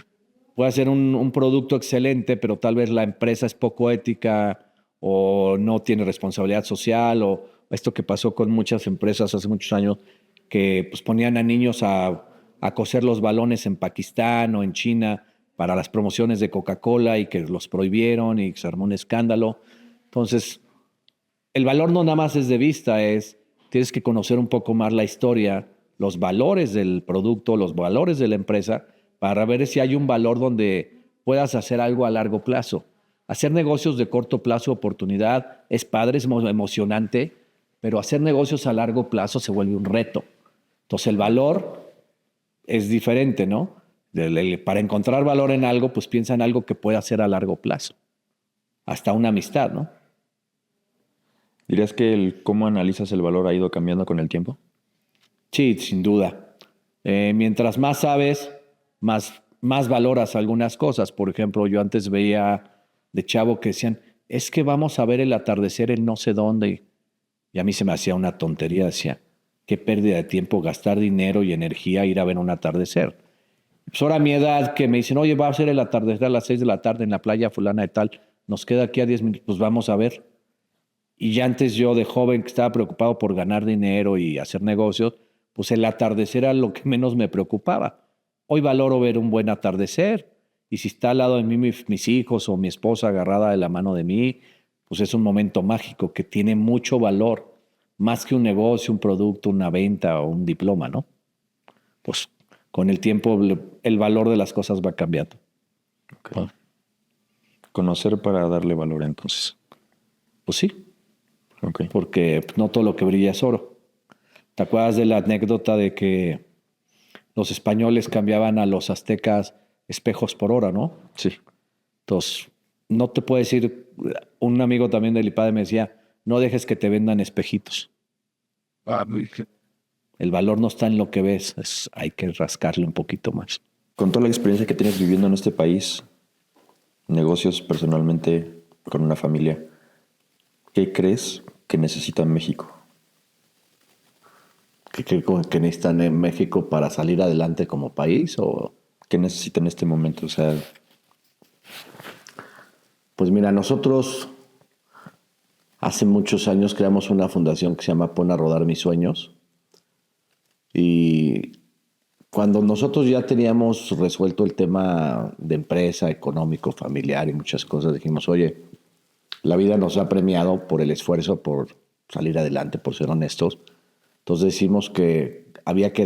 Puede ser un producto excelente, pero tal vez la empresa es poco ética o no tiene responsabilidad social o esto que pasó con muchas empresas hace muchos años que pues, ponían a niños a coser los balones en Pakistán o en China para las promociones de Coca-Cola y que los prohibieron y se armó un escándalo. Entonces, el valor no nada más es de vista, tienes que conocer un poco más la historia, los valores del producto, los valores de la empresa, para ver si hay un valor donde puedas hacer algo a largo plazo. Hacer negocios de corto plazo, oportunidad, es padre, es emocionante, pero hacer negocios a largo plazo se vuelve un reto. Entonces el valor es diferente, ¿no? Para encontrar valor en algo, pues piensa en algo que pueda hacer a largo plazo. Hasta una amistad, ¿no? ¿Dirías que el cómo analizas el valor ha ido cambiando con el tiempo? Sí, sin duda. Mientras más sabes, más valoras algunas cosas. Por ejemplo, yo antes veía de chavo que decían, es que vamos a ver el atardecer en no sé dónde. Y a mí se me hacía una tontería. Decía, qué pérdida de tiempo gastar dinero y energía ir a ver un atardecer. Pues ahora a mi edad que me dicen, oye, va a ser el atardecer a las 6 de la tarde en la playa fulana de tal, nos queda aquí a 10 minutos, pues vamos a ver. Y ya antes yo de joven que estaba preocupado por ganar dinero y hacer negocios, pues el atardecer era lo que menos me preocupaba. Hoy valoro ver un buen atardecer y si está al lado de mí mis hijos o mi esposa agarrada de la mano de mí, pues es un momento mágico que tiene mucho valor, más que un negocio, un producto, una venta o un diploma, ¿no? Pues con el tiempo el valor de las cosas va cambiando. Okay. Conocer para darle valor entonces. Pues sí, Okay. porque no todo lo que brilla es oro. ¿Te acuerdas de la anécdota de que los españoles cambiaban a los aztecas espejos por oro, ¿no? Sí. Entonces, no te puedo decir, un amigo también del IPADE me decía, no dejes que te vendan espejitos. El valor no está en lo que ves, hay que rascarle un poquito más. Con toda la experiencia que tienes viviendo en este país, negocios personalmente, con una familia, ¿qué crees que necesita México? ¿Que necesitan en México para salir adelante como país? ¿Qué necesita en este momento? O sea, Pues mira, nosotros hace muchos años creamos una fundación que se llama Pon a Rodar Mis Sueños. Y cuando nosotros ya teníamos resuelto el tema de empresa, económico, familiar y muchas cosas, dijimos, oye, la vida nos ha premiado por el esfuerzo, por salir adelante, por ser honestos. Entonces decimos que había que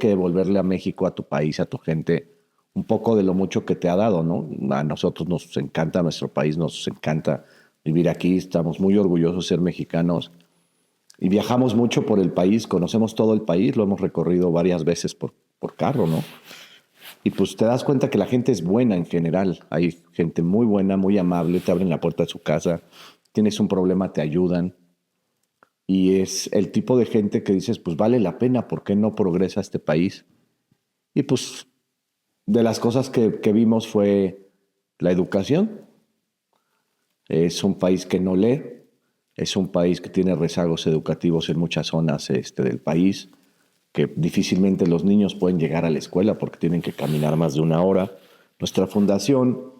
devolverle a México, a tu país, a tu gente, un poco de lo mucho que te ha dado, ¿no? A nosotros nos encanta nuestro país, nos encanta vivir aquí, estamos muy orgullosos de ser mexicanos y viajamos mucho por el país, conocemos todo el país, lo hemos recorrido varias veces por carro, ¿no? Y pues te das cuenta que la gente es buena en general, hay gente muy buena, muy amable, te abren la puerta de su casa, tienes un problema, te ayudan. Y es el tipo de gente que dices, pues vale la pena, ¿por qué no progresa este país? Y pues de las cosas que vimos fue la educación. Es un país que no lee, es un país que tiene rezagos educativos en muchas zonas del país, que difícilmente los niños pueden llegar a la escuela porque tienen que caminar más de una hora. Nuestra fundación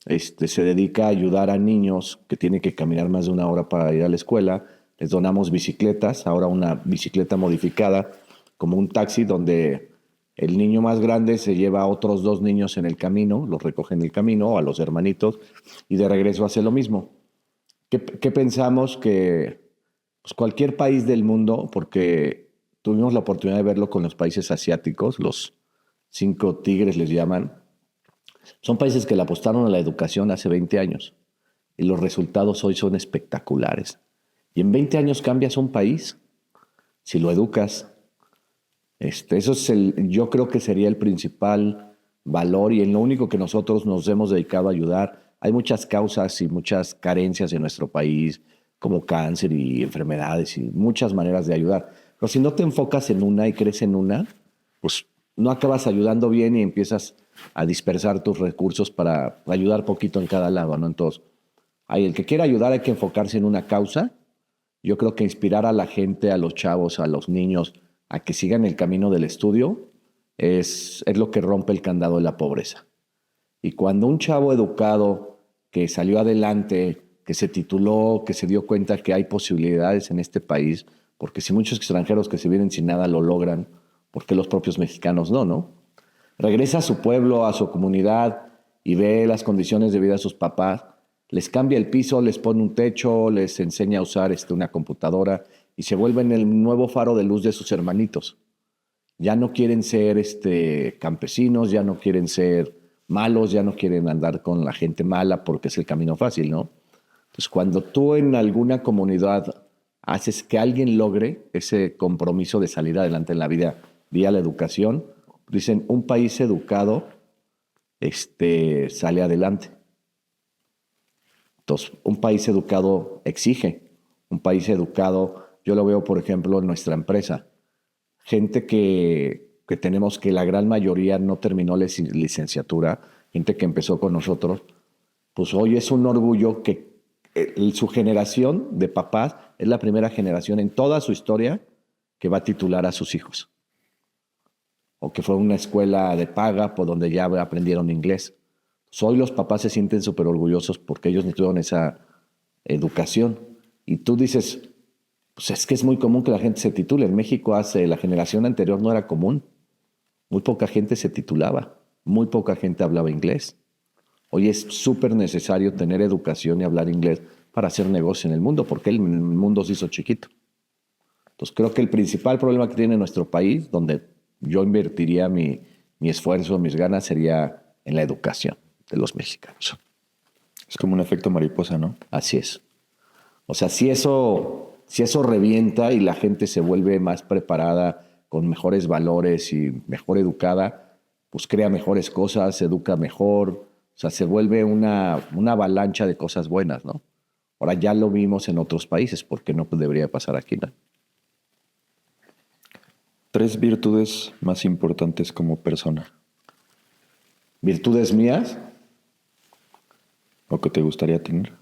se dedica a ayudar a niños que tienen que caminar más de una hora para ir a la escuela. Les donamos bicicletas, ahora una bicicleta modificada, como un taxi donde el niño más grande se lleva a otros 2 niños en el camino, los recoge en el camino, a los hermanitos, y de regreso hace lo mismo. ¿Qué pensamos? Que pues, cualquier país del mundo, porque tuvimos la oportunidad de verlo con los países asiáticos, los 5 tigres les llaman, son países que le apostaron a la educación hace 20 años y los resultados hoy son espectaculares. Y en 20 años cambias un país si lo educas. Eso es yo creo que sería el principal valor y en lo único que nosotros nos hemos dedicado a ayudar. Hay muchas causas y muchas carencias en nuestro país, como cáncer y enfermedades y muchas maneras de ayudar. Pero si no te enfocas en una y crees en una, pues no acabas ayudando bien y empiezas a dispersar tus recursos para ayudar poquito en cada lado, ¿no? Entonces, el que quiera ayudar hay que enfocarse en una causa. Yo creo que inspirar a la gente, a los chavos, a los niños, a que sigan el camino del estudio es lo que rompe el candado de la pobreza. Y cuando un chavo educado que salió adelante, que se tituló, que se dio cuenta que hay posibilidades en este país, porque si muchos extranjeros que se vienen sin nada lo logran, ¿por qué los propios mexicanos no, no? Regresa a su pueblo, a su comunidad y ve las condiciones de vida de sus papás, les cambia el piso, les pone un techo, les enseña a usar una computadora y se vuelven el nuevo faro de luz de sus hermanitos. Ya no quieren ser campesinos, ya no quieren ser malos, ya no quieren andar con la gente mala porque es el camino fácil, ¿no? Entonces, cuando tú en alguna comunidad haces que alguien logre ese compromiso de salir adelante en la vida vía la educación, dicen, un país educado sale adelante. Entonces, un país educado exige, un país educado, yo lo veo, por ejemplo, en nuestra empresa, gente que tenemos que la gran mayoría no terminó la licenciatura, gente que empezó con nosotros, pues hoy es un orgullo que su generación de papás es la primera generación en toda su historia que va a titular a sus hijos. O que fue una escuela de paga por donde ya aprendieron inglés. Hoy los papás se sienten súper orgullosos porque ellos no tuvieron esa educación. Y tú dices, pues es que es muy común que la gente se titule. En México la generación anterior no era común. Muy poca gente se titulaba. Muy poca gente hablaba inglés. Hoy es súper necesario tener educación y hablar inglés para hacer negocio en el mundo, porque el mundo se hizo chiquito. Entonces creo que el principal problema que tiene nuestro país, donde yo invertiría mi esfuerzo, mis ganas, sería en la educación de los mexicanos. Es como un efecto mariposa, ¿no? Así es. O sea, si eso revienta y la gente se vuelve más preparada, con mejores valores y mejor educada, pues crea mejores cosas, se educa mejor. O sea, se vuelve una avalancha de cosas buenas, ¿no? Ahora ya lo vimos en otros países, ¿por qué no debería pasar aquí, no? 3 virtudes más importantes como persona. ¿Virtudes mías? ¿O que te gustaría tener?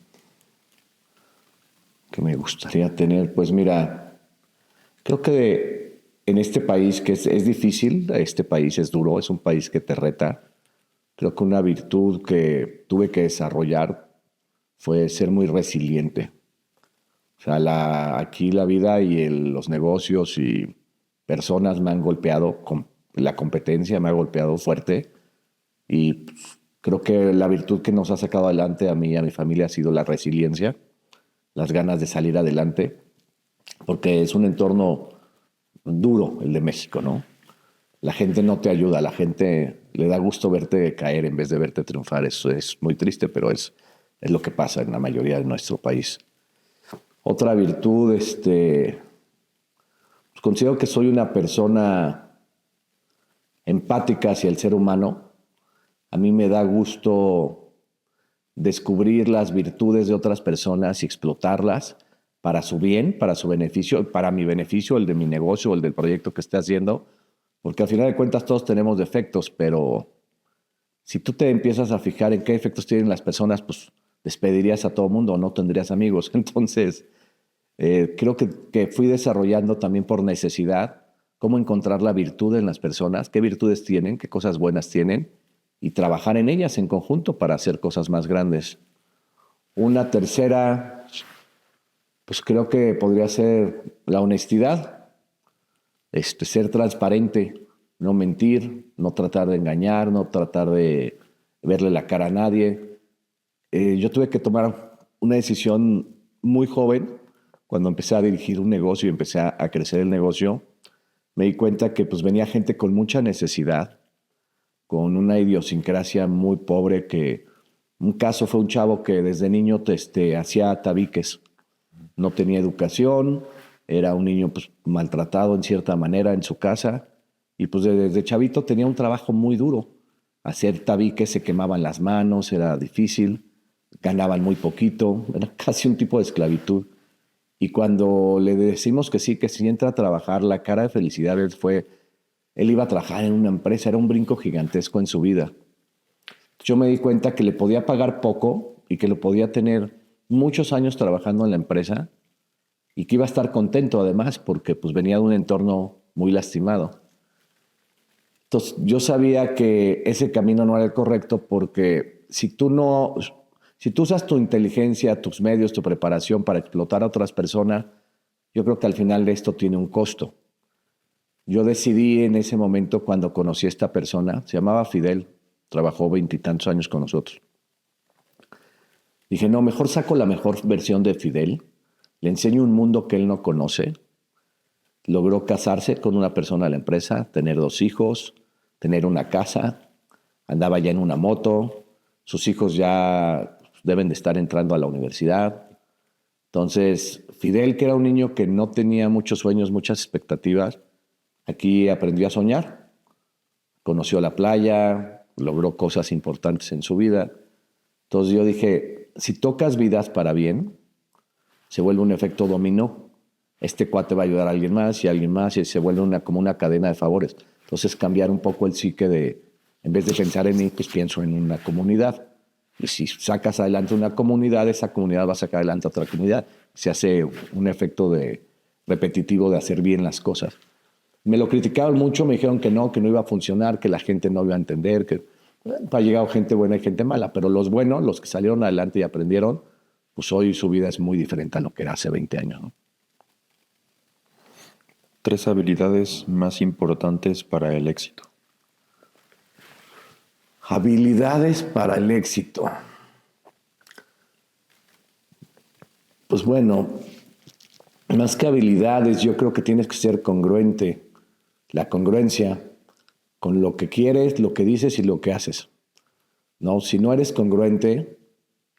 Que me gustaría tener, pues mira, creo que en este país que es difícil, este país es duro, es un país que te reta. Creo que una virtud que tuve que desarrollar fue ser muy resiliente. O sea, aquí la vida y los negocios y personas me han golpeado, la competencia me ha golpeado fuerte y pues, creo que la virtud que nos ha sacado adelante a mí y a mi familia ha sido la resiliencia, las ganas de salir adelante, porque es un entorno duro el de México, ¿no? La gente no te ayuda, la gente le da gusto verte caer en vez de verte triunfar. Eso es muy triste, pero es lo que pasa en la mayoría de nuestro país. Otra virtud, pues considero que soy una persona empática hacia el ser humano. A mí me da gusto descubrir las virtudes de otras personas y explotarlas para su bien, para su beneficio, para mi beneficio, el de mi negocio, el del proyecto que esté haciendo. Porque al final de cuentas todos tenemos defectos, pero si tú te empiezas a fijar en qué defectos tienen las personas, pues despedirías a todo mundo, no tendrías amigos. Entonces, creo que fui desarrollando también por necesidad cómo encontrar la virtud en las personas, qué virtudes tienen, qué cosas buenas tienen, y trabajar en ellas en conjunto para hacer cosas más grandes. Una tercera, pues creo que podría ser la honestidad. Ser transparente, no mentir, no tratar de engañar, no tratar de verle la cara a nadie. Yo tuve que tomar una decisión muy joven cuando empecé a dirigir un negocio y empecé a crecer el negocio. Me di cuenta que pues venía gente con mucha necesidad, con una idiosincrasia muy pobre. Que un caso fue un chavo que desde niño hacía tabiques, no tenía educación. Era un niño pues, maltratado en cierta manera en su casa y pues desde chavito tenía un trabajo muy duro Hacer tabiques se quemaban las manos, era difícil, ganaban muy poquito, era casi un tipo de esclavitud. Y cuando le decimos que sí entra a trabajar, la cara de felicidad él iba a trabajar en una empresa, era un brinco gigantesco en su vida. Yo me di cuenta que le podía pagar poco y que lo podía tener muchos años trabajando en la empresa y que iba a estar contento además porque pues venía de un entorno muy lastimado. Entonces yo sabía que ese camino no era el correcto porque si tú usas tu inteligencia, tus medios, tu preparación para explotar a otras personas, yo creo que al final de esto tiene un costo. Yo decidí en ese momento cuando conocí a esta persona, se llamaba Fidel, trabajó 20 y tantos años con nosotros. Dije, no, mejor saco la mejor versión de Fidel, le enseño un mundo que él no conoce. Logró casarse con una persona de la empresa, tener 2 hijos, tener una casa, andaba ya en una moto, sus hijos ya deben de estar entrando a la universidad. Entonces, Fidel, que era un niño que no tenía muchos sueños, muchas expectativas, aquí aprendió a soñar, conoció la playa, logró cosas importantes en su vida. Entonces yo dije, si tocas vidas para bien, se vuelve un efecto dominó. Este cuate va a ayudar a alguien más y se vuelve como una cadena de favores. Entonces cambiar un poco el psique en vez de pensar en mí, pues pienso en una comunidad. Y si sacas adelante una comunidad, esa comunidad va a sacar adelante otra comunidad. Se hace un efecto repetitivo de hacer bien las cosas. Me lo criticaron mucho, me dijeron que no iba a funcionar, que la gente no iba a entender, que ha llegado gente buena y gente mala, pero los buenos, los que salieron adelante y aprendieron, pues hoy su vida es muy diferente a lo que era hace 20 años, ¿no? 3 habilidades más importantes para el éxito. Habilidades para el éxito. Pues bueno, más que habilidades, yo creo que tienes que ser congruente. La congruencia con lo que quieres, lo que dices y lo que haces. ¿No? Si no eres congruente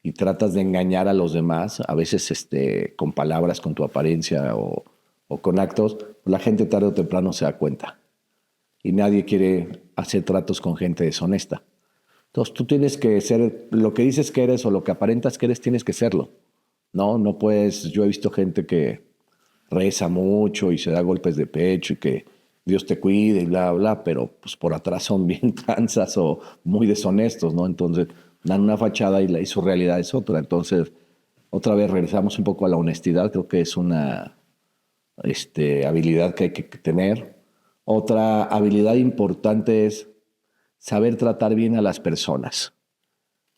y tratas de engañar a los demás, a veces con palabras, con tu apariencia o con actos, la gente tarde o temprano se da cuenta. Y nadie quiere hacer tratos con gente deshonesta. Entonces tú tienes que ser lo que dices que eres o lo que aparentas que eres, tienes que serlo. No puedes. Yo he visto gente que reza mucho y se da golpes de pecho y que Dios te cuide y bla, bla, pero pues por atrás son bien tranzas o muy deshonestos, ¿no? Entonces dan una fachada y su realidad es otra. Entonces, otra vez regresamos un poco a la honestidad. Creo que es una habilidad que hay que tener. Otra habilidad importante es saber tratar bien a las personas.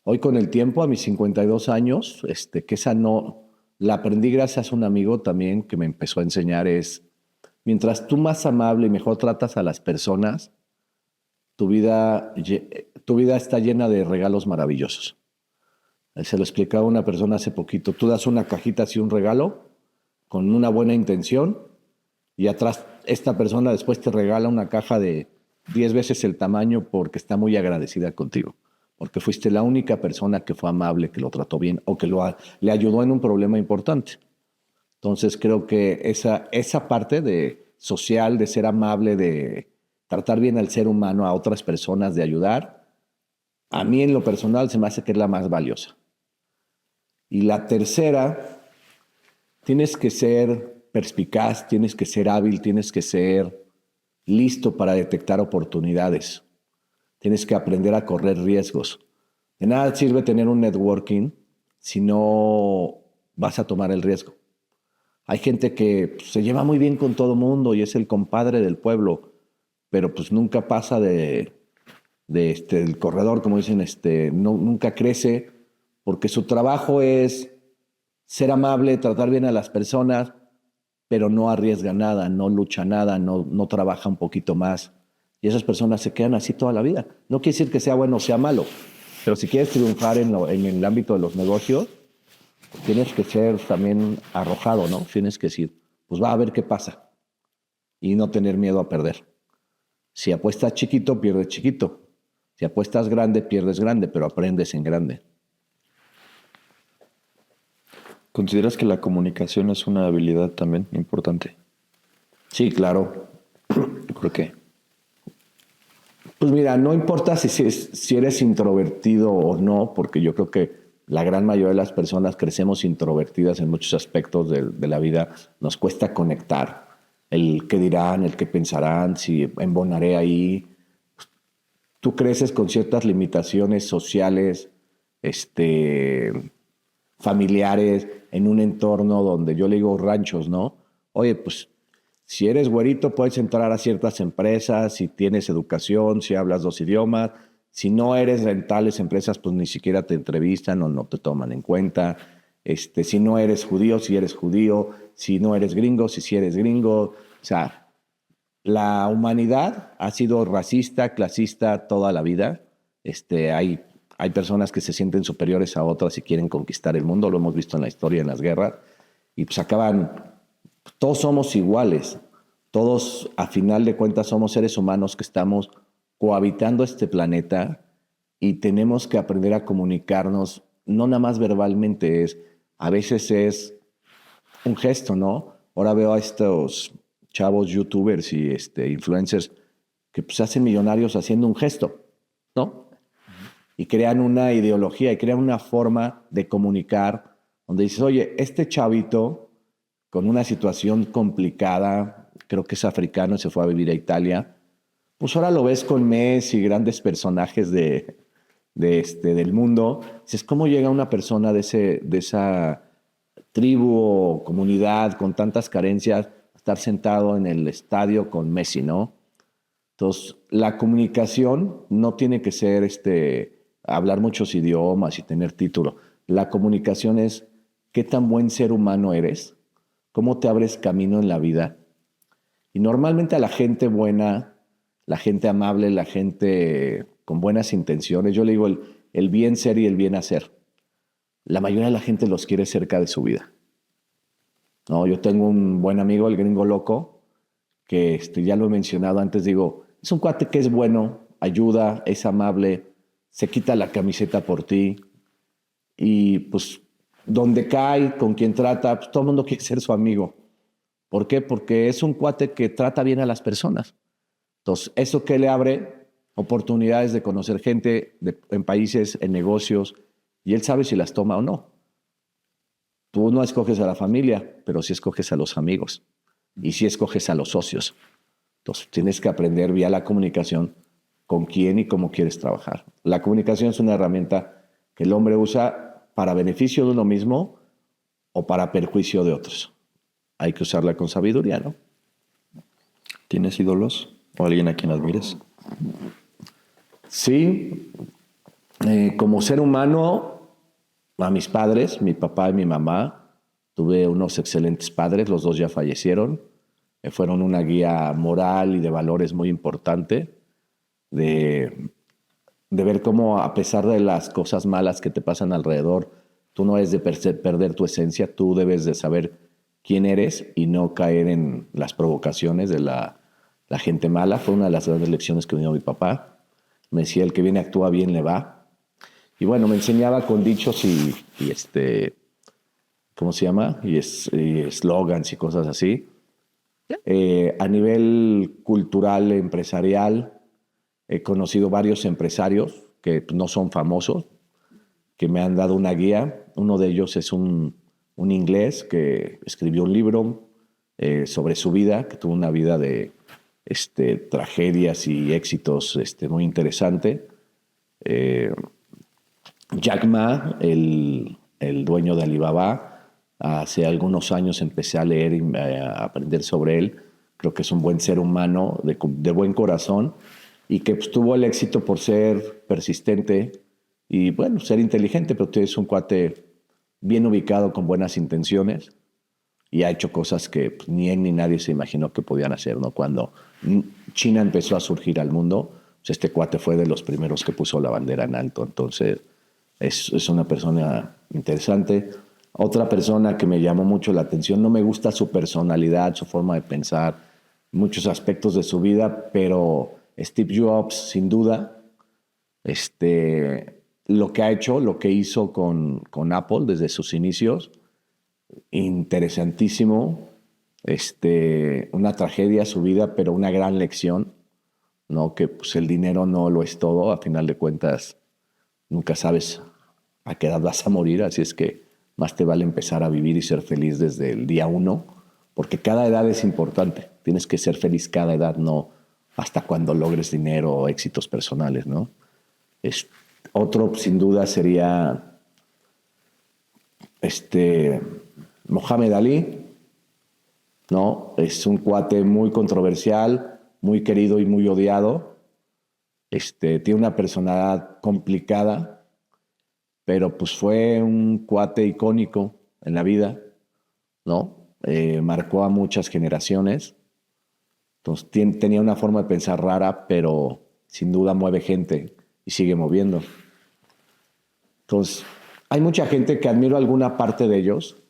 Hoy con el tiempo, a mis 52 años, que esa no la aprendí gracias a un amigo también que me empezó a enseñar mientras tú más amable y mejor tratas a las personas, tu vida está llena de regalos maravillosos. Se lo explicaba a una persona hace poquito. Tú das una cajita así, un regalo, con una buena intención, y atrás esta persona después te regala una caja de 10 veces el tamaño porque está muy agradecida contigo. Porque fuiste la única persona que fue amable, que lo trató bien o que le ayudó en un problema importante. Entonces creo que esa parte de social, de ser amable, de tratar bien al ser humano, a otras personas, de ayudar, a mí en lo personal se me hace que es la más valiosa. Y la tercera, tienes que ser perspicaz, tienes que ser hábil, tienes que ser listo para detectar oportunidades. Tienes que aprender a correr riesgos. De nada sirve tener un networking si no vas a tomar el riesgo. Hay gente que se lleva muy bien con todo mundo y es el compadre del pueblo, pero pues nunca pasa del corredor, como dicen, nunca crece, porque su trabajo es ser amable, tratar bien a las personas, pero no arriesga nada, no lucha nada, no trabaja un poquito más. Y esas personas se quedan así toda la vida. No quiere decir que sea bueno o sea malo, pero si quieres triunfar en el ámbito de los negocios, tienes que ser también arrojado, ¿no? Tienes que decir, pues va a ver qué pasa y no tener miedo a perder. Si apuestas chiquito, pierdes chiquito. Si apuestas grande, pierdes grande, pero aprendes en grande. ¿Consideras que la comunicación es una habilidad también importante? Sí, claro. ¿Por qué? Pues mira, no importa si eres introvertido o no, porque yo creo que la gran mayoría de las personas crecemos introvertidas en muchos aspectos de la vida. Nos cuesta conectar. El qué dirán, el qué pensarán, si embonaré ahí. Tú creces con ciertas limitaciones sociales, familiares, en un entorno donde yo le digo ranchos, ¿no? Oye, pues si eres güerito puedes entrar a ciertas empresas, si tienes educación, si hablas 2 idiomas. Si no eres en tales empresas, pues ni siquiera te entrevistan o no te toman en cuenta. Si no eres judío, si eres judío. Si no eres gringo, si eres gringo. O sea, la humanidad ha sido racista, clasista toda la vida. Hay personas que se sienten superiores a otras y quieren conquistar el mundo. Lo hemos visto en la historia, en las guerras. Y pues todos somos iguales. Todos, a final de cuentas, somos seres humanos que estamos cohabitando este planeta y tenemos que aprender a comunicarnos, no nada más verbalmente, a veces es un gesto, ¿no? Ahora veo a estos chavos youtubers y influencers que pues, se hacen millonarios haciendo un gesto, ¿no? Y crean una ideología y crean una forma de comunicar donde dices, oye, este chavito con una situación complicada, creo que es africano y se fue a vivir a Italia, pues ahora lo ves con Messi y grandes personajes del mundo. Dices, ¿cómo llega una persona de esa tribu o comunidad con tantas carencias a estar sentado en el estadio con Messi, ¿no? Entonces, la comunicación no tiene que ser hablar muchos idiomas y tener título. La comunicación es qué tan buen ser humano eres, cómo te abres camino en la vida. Y normalmente a la gente buena, la gente amable, la gente con buenas intenciones, yo le digo el bien ser y el bien hacer. La mayoría de la gente los quiere cerca de su vida. No, yo tengo un buen amigo, el gringo loco, que ya lo he mencionado antes, digo, es un cuate que es bueno, ayuda, es amable, se quita la camiseta por ti y pues donde cae, con quien trata, pues todo el mundo quiere ser su amigo. ¿Por qué? Porque es un cuate que trata bien a las personas. Entonces, eso que le abre oportunidades de conocer gente en países, en negocios, y él sabe si las toma o no. Tú no escoges a la familia, pero sí escoges a los amigos y sí escoges a los socios. Entonces, tienes que aprender vía la comunicación con quién y cómo quieres trabajar. La comunicación es una herramienta que el hombre usa para beneficio de uno mismo o para perjuicio de otros. Hay que usarla con sabiduría, ¿no? ¿Tienes ídolos o alguien a quien admires? Sí, como ser humano, a mis padres, mi papá y mi mamá, tuve unos excelentes padres, los dos ya fallecieron, fueron una guía moral y de valores muy importante, de ver cómo a pesar de las cosas malas que te pasan alrededor, tú no debes de perder tu esencia, tú debes de saber quién eres y no caer en las provocaciones de la gente mala. Fue una de las grandes lecciones que me dio mi papá. Me decía, el que viene actúa bien le va. Y bueno, me enseñaba con dichos y ¿cómo se llama? Y eslogans y cosas así. A nivel cultural, empresarial, he conocido varios empresarios que no son famosos, que me han dado una guía. Uno de ellos es un inglés que escribió un libro sobre su vida, que tuvo una vida de tragedias y éxitos muy interesante. Jack Ma, el dueño de Alibaba, hace algunos años empecé a leer y a aprender sobre él. Creo que es un buen ser humano, de buen corazón, y que pues, tuvo el éxito por ser persistente y, bueno, ser inteligente, pero es un cuate bien ubicado, con buenas intenciones, y ha hecho cosas que pues, ni él ni nadie se imaginó que podían hacer, ¿no? Cuando China empezó a surgir al mundo, pues, este cuate fue de los primeros que puso la bandera en alto. Entonces, es una persona interesante. Otra persona que me llamó mucho la atención, no me gusta su personalidad, su forma de pensar, muchos aspectos de su vida, pero Steve Jobs, sin duda, lo que ha hecho, lo que hizo con Apple desde sus inicios, interesantísimo. Una tragedia su vida, pero una gran lección, ¿no? Que pues el dinero no lo es todo, a final de cuentas nunca sabes a qué edad vas a morir, así es que más te vale empezar a vivir y ser feliz desde el día uno, porque cada edad es importante, tienes que ser feliz cada edad, no hasta cuando logres dinero o éxitos personales, ¿no? Otro sin duda sería Mohamed Ali, ¿no? Es un cuate muy controversial, muy querido y muy odiado. Tiene una personalidad complicada, pero pues fue un cuate icónico en la vida, ¿no? Marcó a muchas generaciones. Entonces tenía una forma de pensar rara, pero sin duda mueve gente y sigue moviendo. Entonces, hay mucha gente que admiro alguna parte de ellos,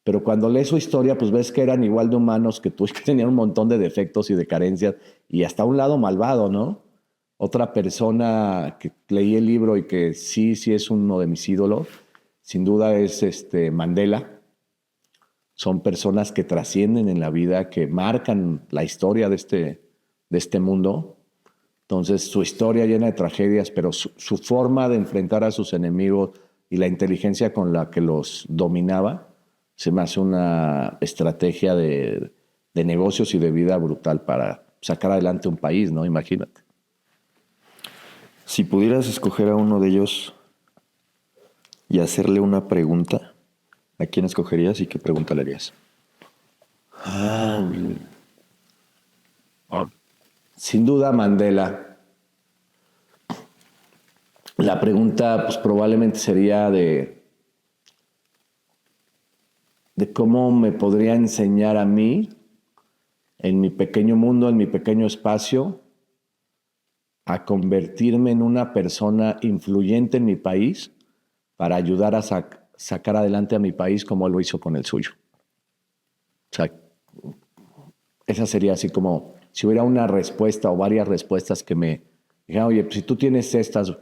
pero cuando lees su historia, pues ves que eran igual de humanos que tú, que tenían un montón de defectos y de carencias, y hasta un lado malvado, ¿no? Otra persona que leí el libro y que sí es uno de mis ídolos, sin duda es Mandela. Son personas que trascienden en la vida, que marcan la historia de este mundo. Entonces, su historia llena de tragedias, pero su forma de enfrentar a sus enemigos y la inteligencia con la que los dominaba, se me hace una estrategia de negocios y de vida brutal para sacar adelante un país, ¿no? Imagínate. Si pudieras escoger a uno de ellos y hacerle una pregunta, ¿a quién escogerías y qué pregunta le harías? Sin duda Mandela. La pregunta pues probablemente sería de cómo me podría enseñar a mí, en mi pequeño mundo, en mi pequeño espacio, a convertirme en una persona influyente en mi país para ayudar a sacar adelante a mi país como lo hizo con el suyo. O sea, esa sería así como, si hubiera una respuesta o varias respuestas que me dijeran, oye, pues si tú tienes estas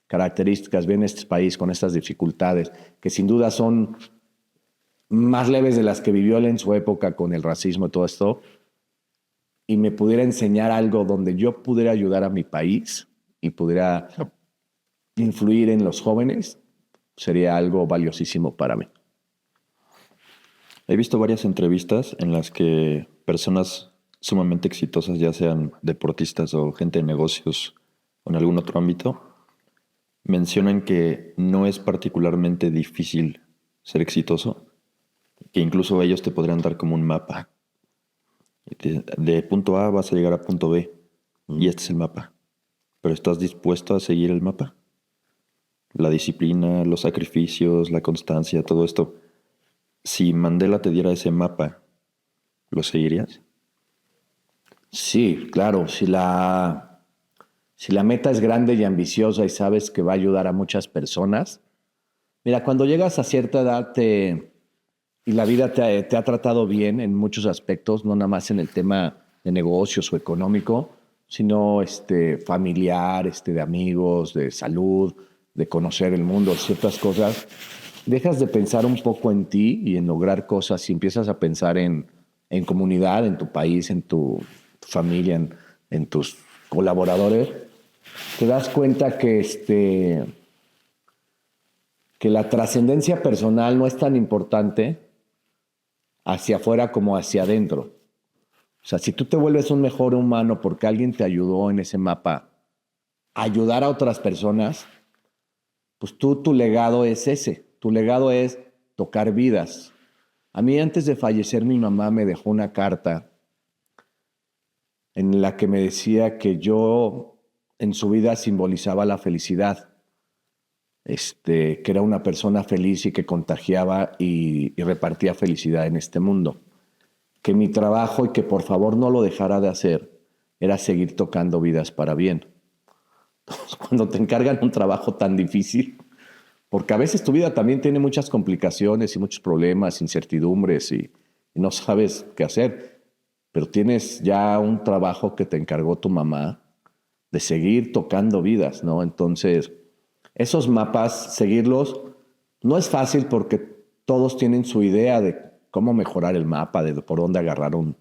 características, ven este país con estas dificultades, que sin duda son más leves de las que vivió él en su época con el racismo y todo esto, y me pudiera enseñar algo donde yo pudiera ayudar a mi país y pudiera influir en los jóvenes, sería algo valiosísimo para mí. He visto varias entrevistas en las que personas sumamente exitosas, ya sean deportistas o gente de negocios o en algún otro ámbito, mencionan que no es particularmente difícil ser exitoso, que incluso ellos te podrían dar como un mapa. De punto A vas a llegar a punto B y este es el mapa. Pero ¿estás dispuesto a seguir el mapa? La disciplina, los sacrificios, la constancia, todo esto. Si Mandela te diera ese mapa, ¿lo seguirías? Sí, claro. Si la meta es grande y ambiciosa y sabes que va a ayudar a muchas personas. Mira, cuando llegas a cierta edad y la vida te ha tratado bien en muchos aspectos, no nada más en el tema de negocios o económico, sino familiar, de amigos, de salud, de conocer el mundo, ciertas cosas, dejas de pensar un poco en ti y en lograr cosas y empiezas a pensar en comunidad, en tu país, en tu familia, en tus colaboradores. Te das cuenta que la trascendencia personal no es tan importante hacia afuera como hacia adentro. O sea, si tú te vuelves un mejor humano porque alguien te ayudó en ese mapa a ayudar a otras personas, pues tu legado es ese. Tu legado es tocar vidas. A mí antes de fallecer mi mamá me dejó una carta en la que me decía que yo en su vida simbolizaba la felicidad. Que era una persona feliz y que contagiaba y repartía felicidad en este mundo. Que mi trabajo, y que por favor no lo dejara de hacer, era seguir tocando vidas para bien. Entonces, cuando te encargan un trabajo tan difícil, porque a veces tu vida también tiene muchas complicaciones y muchos problemas, incertidumbres y no sabes qué hacer, pero tienes ya un trabajo que te encargó tu mamá de seguir tocando vidas, ¿no? Entonces, esos mapas, seguirlos, no es fácil porque todos tienen su idea de cómo mejorar el mapa, de por dónde agarrar un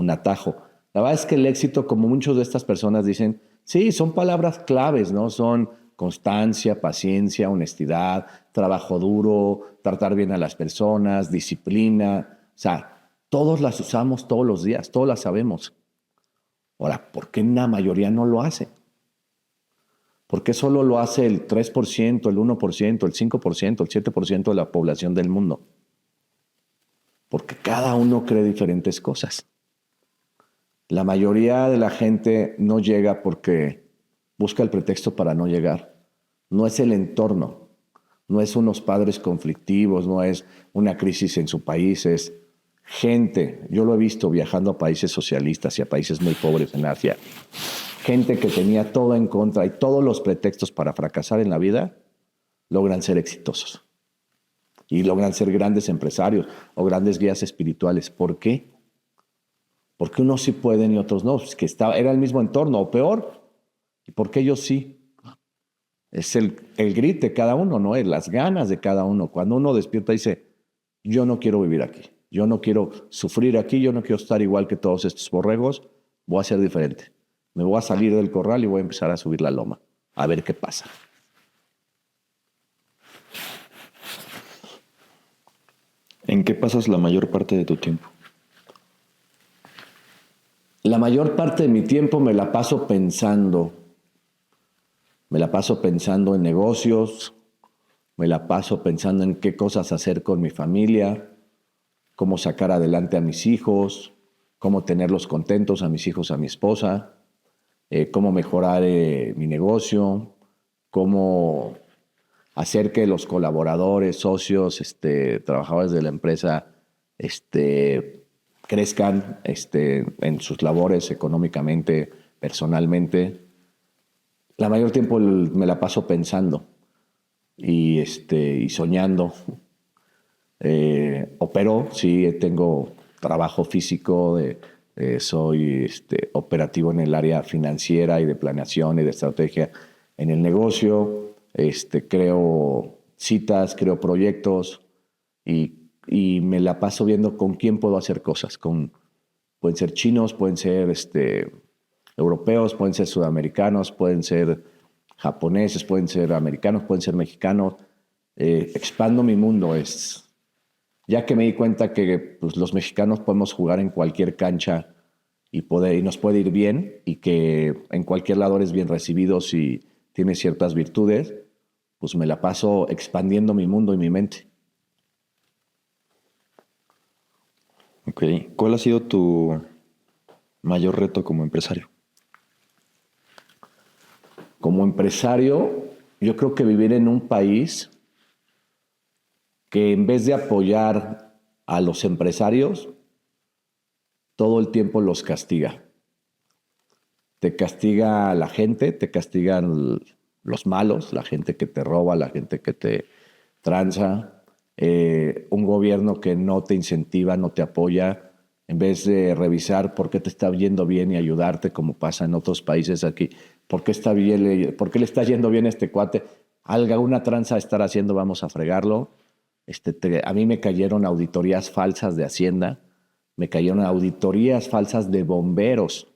atajo. La verdad es que el éxito, como muchas de estas personas dicen, sí, son palabras claves, ¿no? Son constancia, paciencia, honestidad, trabajo duro, tratar bien a las personas, disciplina. O sea, todos las usamos todos los días, todos las sabemos. Ahora, ¿por qué la mayoría no lo hace? ¿Por qué solo lo hace el 3%, el 1%, el 5%, el 7% de la población del mundo? Porque cada uno cree diferentes cosas. La mayoría de la gente no llega porque busca el pretexto para no llegar. No es el entorno, no es unos padres conflictivos, no es una crisis en su país, es gente. Yo lo he visto viajando a países socialistas y a países muy pobres en Asia. Gente que tenía todo en contra y todos los pretextos para fracasar en la vida, logran ser exitosos. Y logran ser grandes empresarios o grandes guías espirituales. ¿Por qué? Porque unos sí pueden y otros no. Es que era el mismo entorno o peor. ¿Y por qué ellos sí? Es el grit de cada uno, ¿no? Es las ganas de cada uno. Cuando uno despierta y dice, yo no quiero vivir aquí. Yo no quiero sufrir aquí. Yo no quiero estar igual que todos estos borregos. Voy a ser diferente. Me voy a salir del corral y voy a empezar a subir la loma. A ver qué pasa. ¿En qué pasas la mayor parte de tu tiempo? La mayor parte de mi tiempo me la paso pensando. Me la paso pensando en negocios, me la paso pensando en qué cosas hacer con mi familia, cómo sacar adelante a mis hijos, cómo tenerlos contentos a mis hijos, a mi esposa, cómo mejorar mi negocio, cómo hacer que los colaboradores, socios, trabajadores de la empresa crezcan en sus labores económicamente, personalmente. La mayor tiempo me la paso pensando y soñando. Opero, sí, tengo trabajo físico, soy operativo en el área financiera y de planeación y de estrategia en el negocio. Creo citas, creo proyectos y me la paso viendo con quién puedo hacer cosas. Pueden ser chinos, pueden ser europeos, pueden ser sudamericanos, pueden ser japoneses, pueden ser americanos, pueden ser mexicanos. Expando mi mundo. Ya que me di cuenta que pues, los mexicanos podemos jugar en cualquier cancha y nos puede ir bien y que en cualquier lado eres bien recibido si tienes ciertas virtudes, pues me la paso expandiendo mi mundo y mi mente. Ok. ¿Cuál ha sido tu mayor reto como empresario? Como empresario, yo creo que vivir en un país que en vez de apoyar a los empresarios, todo el tiempo los castiga. Te castiga la gente, te castigan los malos, la gente que te roba, la gente que te tranza, un gobierno que no te incentiva, no te apoya, en vez de revisar por qué te está yendo bien y ayudarte, como pasa en otros países aquí, por qué le está yendo bien a este cuate, alguna tranza estar haciendo, vamos a fregarlo. A mí me cayeron auditorías falsas de Hacienda, me cayeron auditorías falsas de bomberos,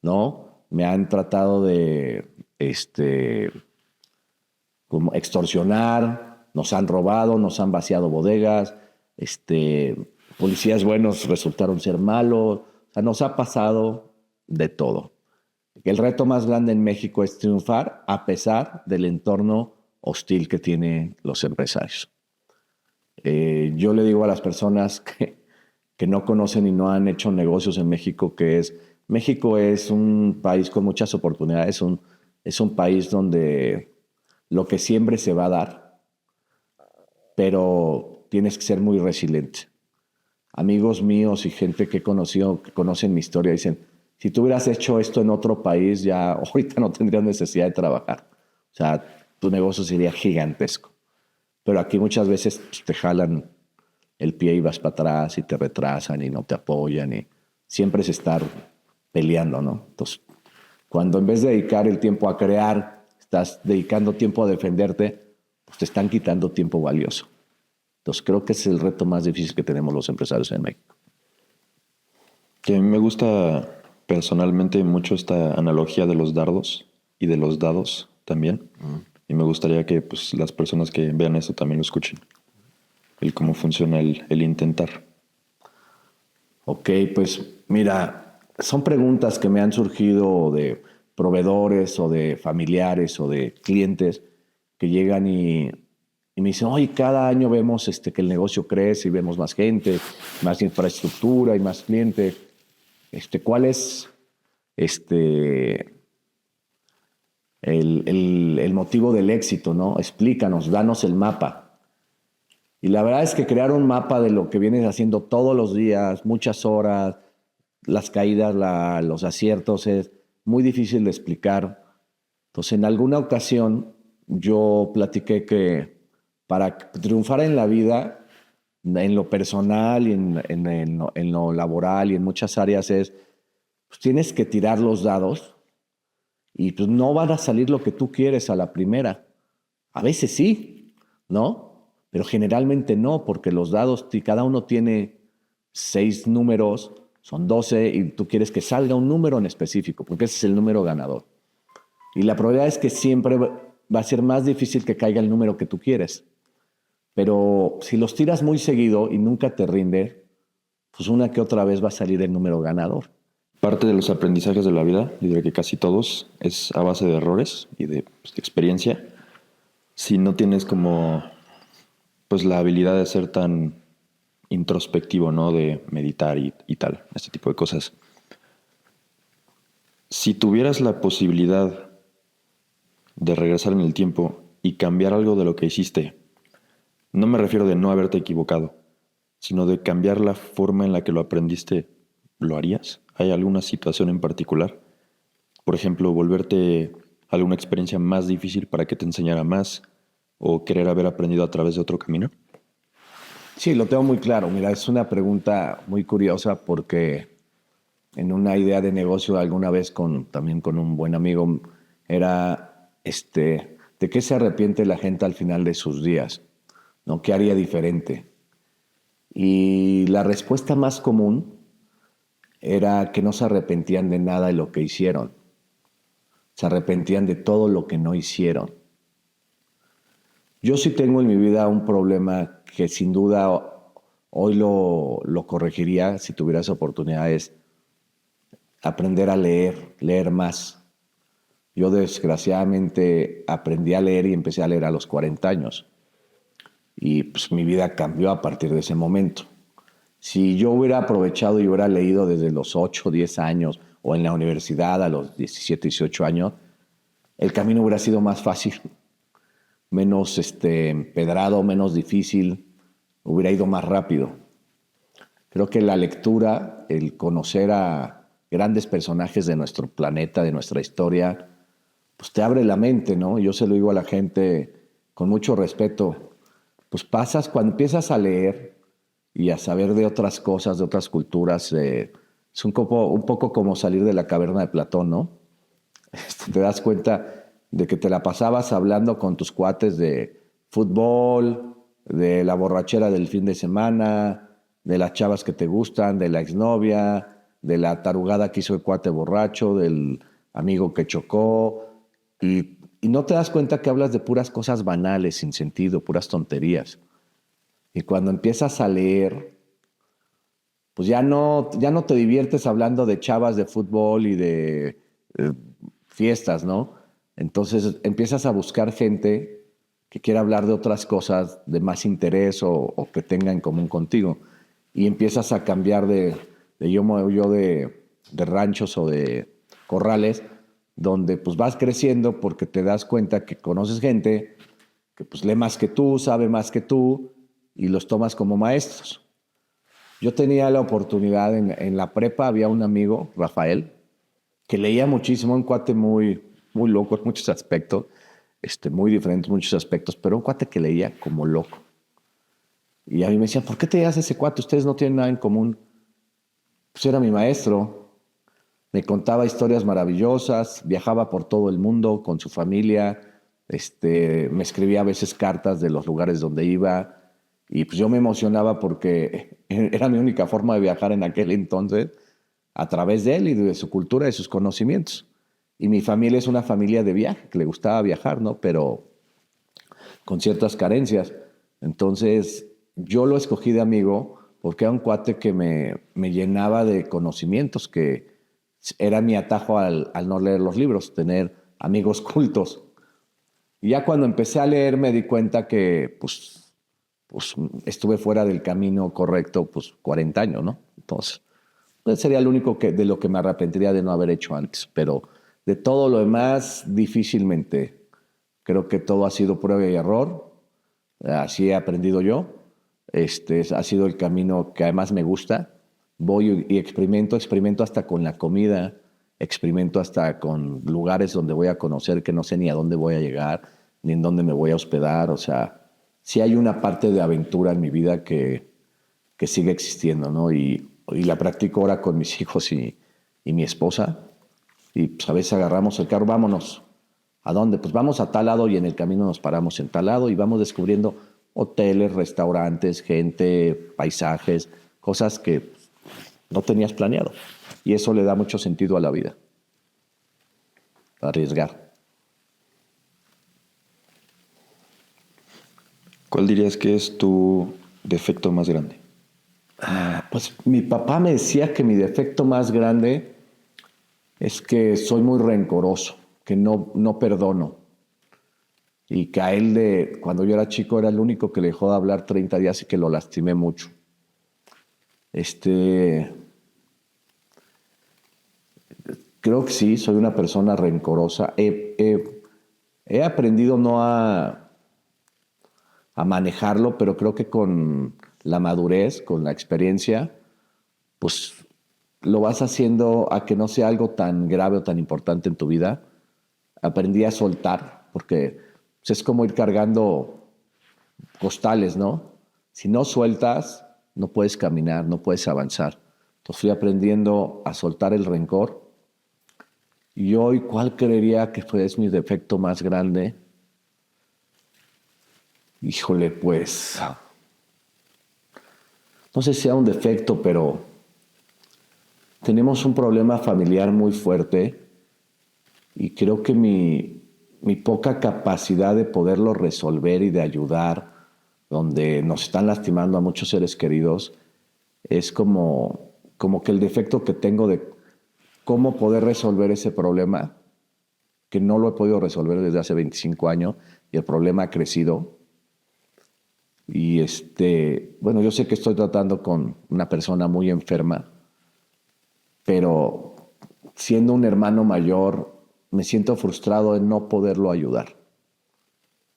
¿no? Me han tratado de como extorsionar, nos han robado, nos han vaciado bodegas, policías buenos resultaron ser malos, o sea, nos ha pasado de todo. El reto más grande en México es triunfar a pesar del entorno hostil que tienen los empresarios. Yo le digo a las personas que no conocen y no han hecho negocios en México México es un país con muchas oportunidades, es un país donde lo que siempre se va a dar, pero tienes que ser muy resiliente. Amigos míos y gente que he conocido, que conocen mi historia, dicen, si tú hubieras hecho esto en otro país, ya ahorita no tendrías necesidad de trabajar. O sea, tu negocio sería gigantesco. Pero aquí muchas veces te jalan el pie y vas para atrás y te retrasan y no te apoyan y siempre es estar peleando, ¿no? Entonces, cuando en vez de dedicar el tiempo a crear, estás dedicando tiempo a defenderte, pues te están quitando tiempo valioso. Entonces, creo que es el reto más difícil que tenemos los empresarios en México. Que a mí me gusta personalmente mucho esta analogía de los dardos y de los dados también. Y me gustaría que pues, las personas que vean eso también lo escuchen. El cómo funciona el intentar. Ok, pues mira, son preguntas que me han surgido de proveedores o de familiares o de clientes que llegan y me dicen, oye, cada año vemos que el negocio crece y vemos más gente, más infraestructura y más clientes. ¿Cuál es el motivo del éxito, ¿no? Explícanos, danos el mapa. Y la verdad es que crear un mapa de lo que vienes haciendo todos los días, muchas horas, las caídas, los aciertos, es muy difícil de explicar. Entonces, en alguna ocasión yo platiqué que para triunfar en la vida, en lo personal y en lo laboral y en muchas áreas pues tienes que tirar los dados y pues no van a salir lo que tú quieres a la primera. A veces sí, ¿no? Pero generalmente no, porque los dados, cada uno tiene 6 números, son 12 y tú quieres que salga un número en específico, porque ese es el número ganador. Y la probabilidad es que siempre va a ser más difícil que caiga el número que tú quieres. Pero si los tiras muy seguido y nunca te rinde, pues una que otra vez va a salir el número ganador. Parte de los aprendizajes de la vida, y diría que casi todos, es a base de errores y de experiencia. Si no tienes como pues la habilidad de ser tan introspectivo, ¿no? De meditar y tal, este tipo de cosas. Si tuvieras la posibilidad de regresar en el tiempo y cambiar algo de lo que hiciste, no me refiero de no haberte equivocado, sino de cambiar la forma en la que lo aprendiste, ¿lo harías? ¿Hay alguna situación en particular? Por ejemplo, volverte alguna experiencia más difícil para que te enseñara más o querer haber aprendido a través de otro camino. Sí, lo tengo muy claro. Mira, es una pregunta muy curiosa porque en una idea de negocio alguna vez también con un buen amigo era ¿de qué se arrepiente la gente al final de sus días? ¿No? ¿Qué haría diferente? Y la respuesta más común era que no se arrepentían de nada de lo que hicieron. Se arrepentían de todo lo que no hicieron. Yo sí tengo en mi vida un problema que sin duda hoy lo corregiría si tuviera esa oportunidad, es aprender a leer más. Yo desgraciadamente aprendí a leer y empecé a leer a los 40 años. Y pues mi vida cambió a partir de ese momento. Si yo hubiera aprovechado y hubiera leído desde los 8, 10 años o en la universidad a los 17, 18 años, el camino hubiera sido más fácil, menos empedrado, menos difícil, hubiera ido más rápido. Creo que la lectura, el conocer a grandes personajes de nuestro planeta, de nuestra historia, pues te abre la mente, ¿no? Yo se lo digo a la gente con mucho respeto. Pues cuando empiezas a leer y a saber de otras cosas, de otras culturas, es un poco como salir de la caverna de Platón, ¿no? Te das cuenta de que te la pasabas hablando con tus cuates de fútbol, de la borrachera del fin de semana, de las chavas que te gustan, de la exnovia, de la tarugada que hizo el cuate borracho, del amigo que chocó, y no te das cuenta que hablas de puras cosas banales, sin sentido, puras tonterías. Y cuando empiezas a leer, pues ya no te diviertes hablando de chavas de fútbol y de fiestas, ¿no? Entonces empiezas a buscar gente que quiera hablar de otras cosas de más interés o que tenga en común contigo. Y empiezas a cambiar de ranchos o de corrales, donde pues vas creciendo porque te das cuenta que conoces gente que pues lee más que tú, sabe más que tú y los tomas como maestros. Yo tenía la oportunidad en la prepa, había un amigo, Rafael, que leía muchísimo, un cuate muy, muy loco en muchos aspectos, muy diferentes en muchos aspectos, pero un cuate que leía como loco. Y a mí me decían, ¿por qué te llevas ese cuate? Ustedes no tienen nada en común. Pues era mi maestro. Me contaba historias maravillosas, viajaba por todo el mundo con su familia, me escribía a veces cartas de los lugares donde iba y pues yo me emocionaba porque era mi única forma de viajar en aquel entonces a través de él y de su cultura, de sus conocimientos. Y mi familia es una familia de viaje, que le gustaba viajar, ¿no? Pero con ciertas carencias. Entonces, yo lo escogí de amigo porque era un cuate que me llenaba de conocimientos, que era mi atajo al no leer los libros, tener amigos cultos. Y ya cuando empecé a leer me di cuenta que pues estuve fuera del camino correcto 40 años, ¿no? Entonces, pues sería el único de lo que me arrepentiría de no haber hecho antes. Pero de todo lo demás, difícilmente. Creo que todo ha sido prueba y error. Así he aprendido yo. Ha sido el camino que además me gusta. Voy y experimento hasta con la comida, experimento hasta con lugares donde voy a conocer que no sé ni a dónde voy a llegar, ni en dónde me voy a hospedar. O sea, sí hay una parte de aventura en mi vida que sigue existiendo, ¿no? Y la practico ahora con mis hijos y mi esposa. Y pues a veces agarramos el carro, vámonos. ¿A dónde? Pues vamos a tal lado y en el camino nos paramos en tal lado y vamos descubriendo hoteles, restaurantes, gente, paisajes, cosas que no tenías planeado. Y eso le da mucho sentido a la vida. Arriesgar. ¿Cuál dirías que es tu defecto más grande? Pues mi papá me decía que mi defecto más grande es que soy muy rencoroso, que no perdono. Y que a él, cuando yo era chico, era el único que le dejó de hablar 30 días y que lo lastimé mucho. Creo que sí, soy una persona rencorosa. He aprendido no a manejarlo, pero creo que con la madurez, con la experiencia, pues lo vas haciendo a que no sea algo tan grave o tan importante en tu vida. Aprendí a soltar, porque pues, es como ir cargando costales, ¿no? Si no sueltas, no puedes caminar, no puedes avanzar. Entonces fui aprendiendo a soltar el rencor. Y hoy, ¿cuál creería que es mi defecto más grande? Híjole, pues no sé si sea un defecto, pero tenemos un problema familiar muy fuerte y creo que mi poca capacidad de poderlo resolver y de ayudar, donde nos están lastimando a muchos seres queridos, es como que el defecto que tengo de cómo poder resolver ese problema, que no lo he podido resolver desde hace 25 años y el problema ha crecido. Y bueno, yo sé que estoy tratando con una persona muy enferma, pero siendo un hermano mayor, me siento frustrado en no poderlo ayudar.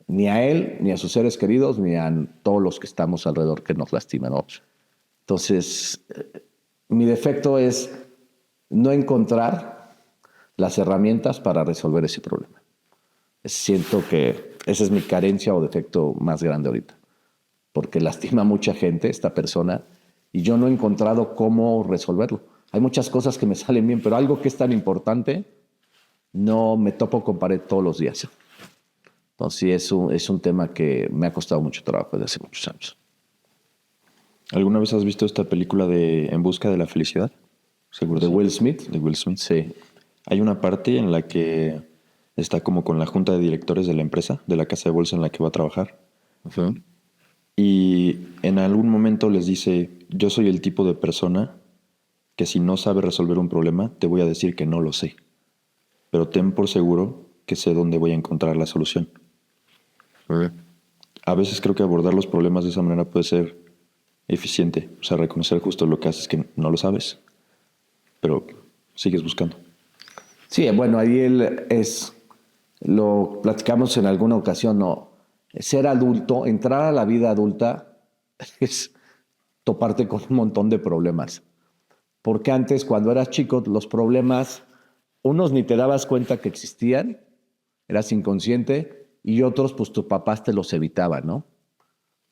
Ni a él, ni a sus seres queridos, ni a todos los que estamos alrededor que nos lastiman, ¿no? Entonces, mi defecto es no encontrar las herramientas para resolver ese problema. Siento que esa es mi carencia o defecto más grande ahorita, porque lastima a mucha gente esta persona y yo no he encontrado cómo resolverlo. Hay muchas cosas que me salen bien, pero algo que es tan importante, no me topo con pared todos los días. Entonces sí, es un tema que me ha costado mucho trabajo desde hace muchos años. ¿Alguna vez has visto esta película de En busca de la felicidad? Seguro ¿De sí. Will Smith? De Will Smith. Sí. Hay una parte en la que está como con la junta de directores de la empresa, de la casa de bolsa en la que va a trabajar. Uh-huh. Y en algún momento les dice, yo soy el tipo de persona que si no sabe resolver un problema, te voy a decir que no lo sé. Pero ten por seguro que sé dónde voy a encontrar la solución. A veces creo que abordar los problemas de esa manera puede ser eficiente. O sea, reconocer justo lo que haces que no lo sabes, pero sigues buscando. Sí, bueno, ahí lo platicamos en alguna ocasión, ¿no? Ser adulto, entrar a la vida adulta es toparte con un montón de problemas. Porque antes, cuando eras chico, los problemas, unos ni te dabas cuenta que existían, eras inconsciente, y otros, pues tus papás te los evitaban, ¿no?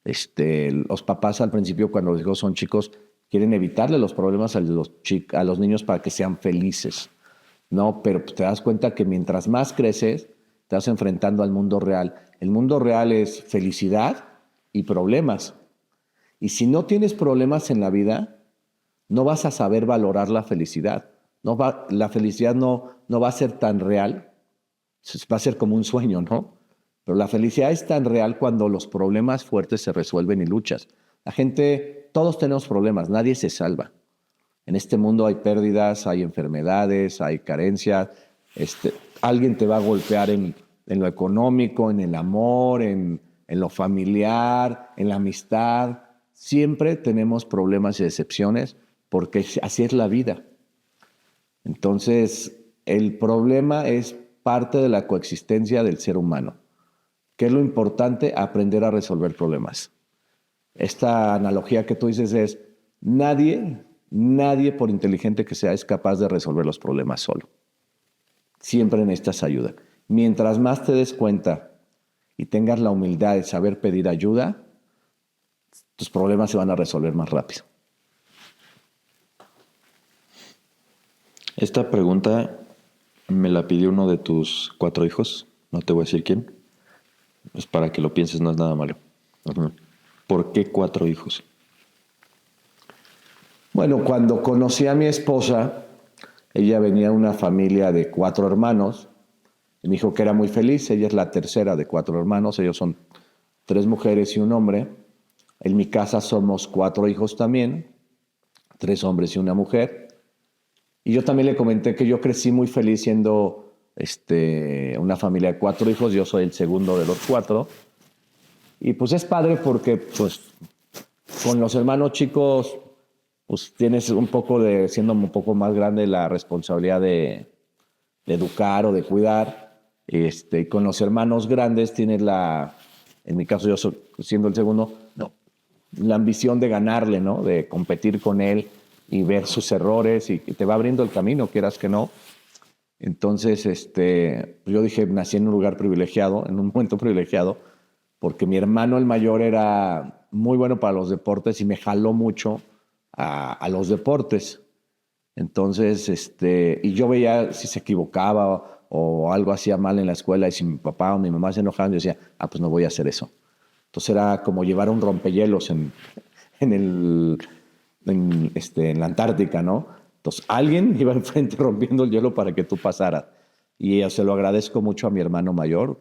Los papás al principio, cuando los hijos son chicos, quieren evitarle los problemas a los niños para que sean felices, ¿no? Pero te das cuenta que mientras más creces, te vas enfrentando al mundo real. El mundo real es felicidad y problemas. Y si no tienes problemas en la vida, no vas a saber valorar la felicidad. La felicidad no va a ser tan real, va a ser como un sueño, ¿no? Pero la felicidad es tan real cuando los problemas fuertes se resuelven y luchas. La gente, todos tenemos problemas, nadie se salva. En este mundo hay pérdidas, hay enfermedades, hay carencias. Alguien te va a golpear en lo económico, en el amor, en lo familiar, en la amistad. Siempre tenemos problemas y decepciones porque así es la vida. Entonces, el problema es parte de la coexistencia del ser humano. ¿Qué es lo importante? Aprender a resolver problemas. Esta analogía que tú dices es, nadie, por inteligente que sea, es capaz de resolver los problemas solo. Siempre necesitas ayuda. Mientras más te des cuenta y tengas la humildad de saber pedir ayuda, tus problemas se van a resolver más rápido. Esta pregunta me la pidió uno de tus 4 hijos. No te voy a decir quién. Es para que lo pienses, no es nada malo. ¿Por qué 4 hijos? Bueno, cuando conocí a mi esposa, ella venía de una familia de 4 hermanos. Y me dijo que era muy feliz. Ella es la tercera de 4 hermanos. Ellos son 3 mujeres y un hombre. En mi casa somos 4 hijos también, 3 hombres y una mujer. Y yo también le comenté que yo crecí muy feliz siendo una familia de 4 hijos. Yo soy el segundo de los 4. Y pues es padre porque pues con los hermanos chicos pues tienes un poco siendo un poco más grande, la responsabilidad de educar o de cuidar. Y con los hermanos grandes tienes en mi caso yo siendo el segundo, la ambición de ganarle, ¿no? De competir con él y ver sus errores y te va abriendo el camino, quieras que no. Entonces, yo dije, nací en un lugar privilegiado, en un momento privilegiado, porque mi hermano el mayor era muy bueno para los deportes y me jaló mucho a los deportes. Entonces, y yo veía si se equivocaba o algo hacía mal en la escuela y si mi papá o mi mamá se enojaban, yo decía, pues no voy a hacer eso. Entonces era como llevar un rompehielos en la Antártica, ¿no? Entonces alguien iba enfrente rompiendo el hielo para que tú pasaras. Y se lo agradezco mucho a mi hermano mayor.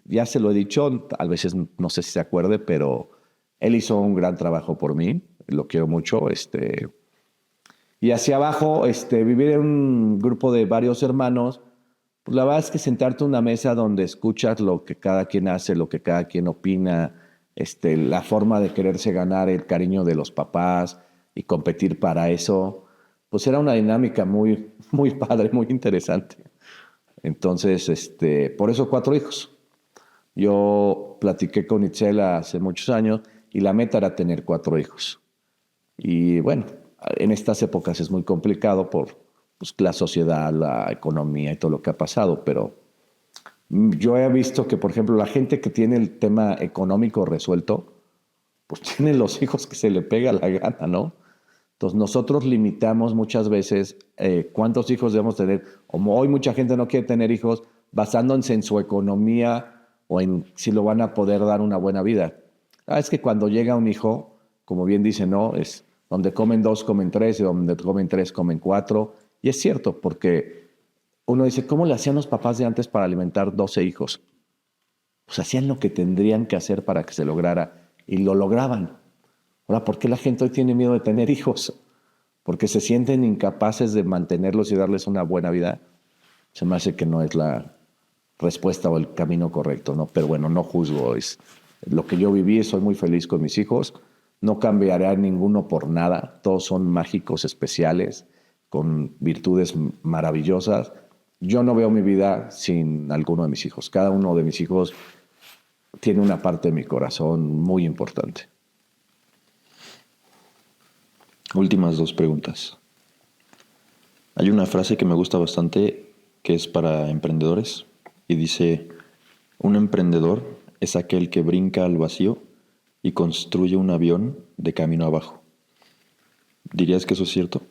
Ya se lo he dicho, a veces no sé si se acuerde, pero él hizo un gran trabajo por mí. Lo quiero mucho. Y hacia abajo, vivir en un grupo de varios hermanos, pues la verdad es que sentarte en una mesa donde escuchas lo que cada quien hace, lo que cada quien opina, la forma de quererse ganar el cariño de los papás y competir para eso, pues era una dinámica muy, muy padre, muy interesante. Entonces, por eso 4 hijos. Yo platiqué con Itzel hace muchos años y la meta era tener 4 hijos. Y bueno, en estas épocas es muy complicado por la sociedad, la economía y todo lo que ha pasado, pero yo he visto que, por ejemplo, la gente que tiene el tema económico resuelto, pues tiene los hijos que se le pega la gana, ¿no? Entonces nosotros limitamos muchas veces cuántos hijos debemos tener. Como hoy mucha gente no quiere tener hijos basándose en su economía o en si lo van a poder dar una buena vida. Es que cuando llega un hijo, como bien dice, ¿no? Es donde comen 2, comen 3, y donde comen 3, comen 4. Y es cierto, porque uno dice, ¿cómo le hacían los papás de antes para alimentar 12 hijos? Pues hacían lo que tendrían que hacer para que se lograra y lo lograban. Ahora, ¿por qué la gente hoy tiene miedo de tener hijos? Porque se sienten incapaces de mantenerlos y darles una buena vida. Se me hace que no es la respuesta o el camino correcto, ¿no? Pero bueno, no juzgo. Es lo que yo viví, soy muy feliz con mis hijos. No cambiaré a ninguno por nada. Todos son mágicos, especiales, con virtudes maravillosas. Yo no veo mi vida sin alguno de mis hijos. Cada uno de mis hijos tiene una parte de mi corazón muy importante. Últimas 2 preguntas. Hay una frase que me gusta bastante que es para emprendedores y dice, un emprendedor es aquel que brinca al vacío y construye un avión de camino abajo. ¿Dirías que eso es cierto?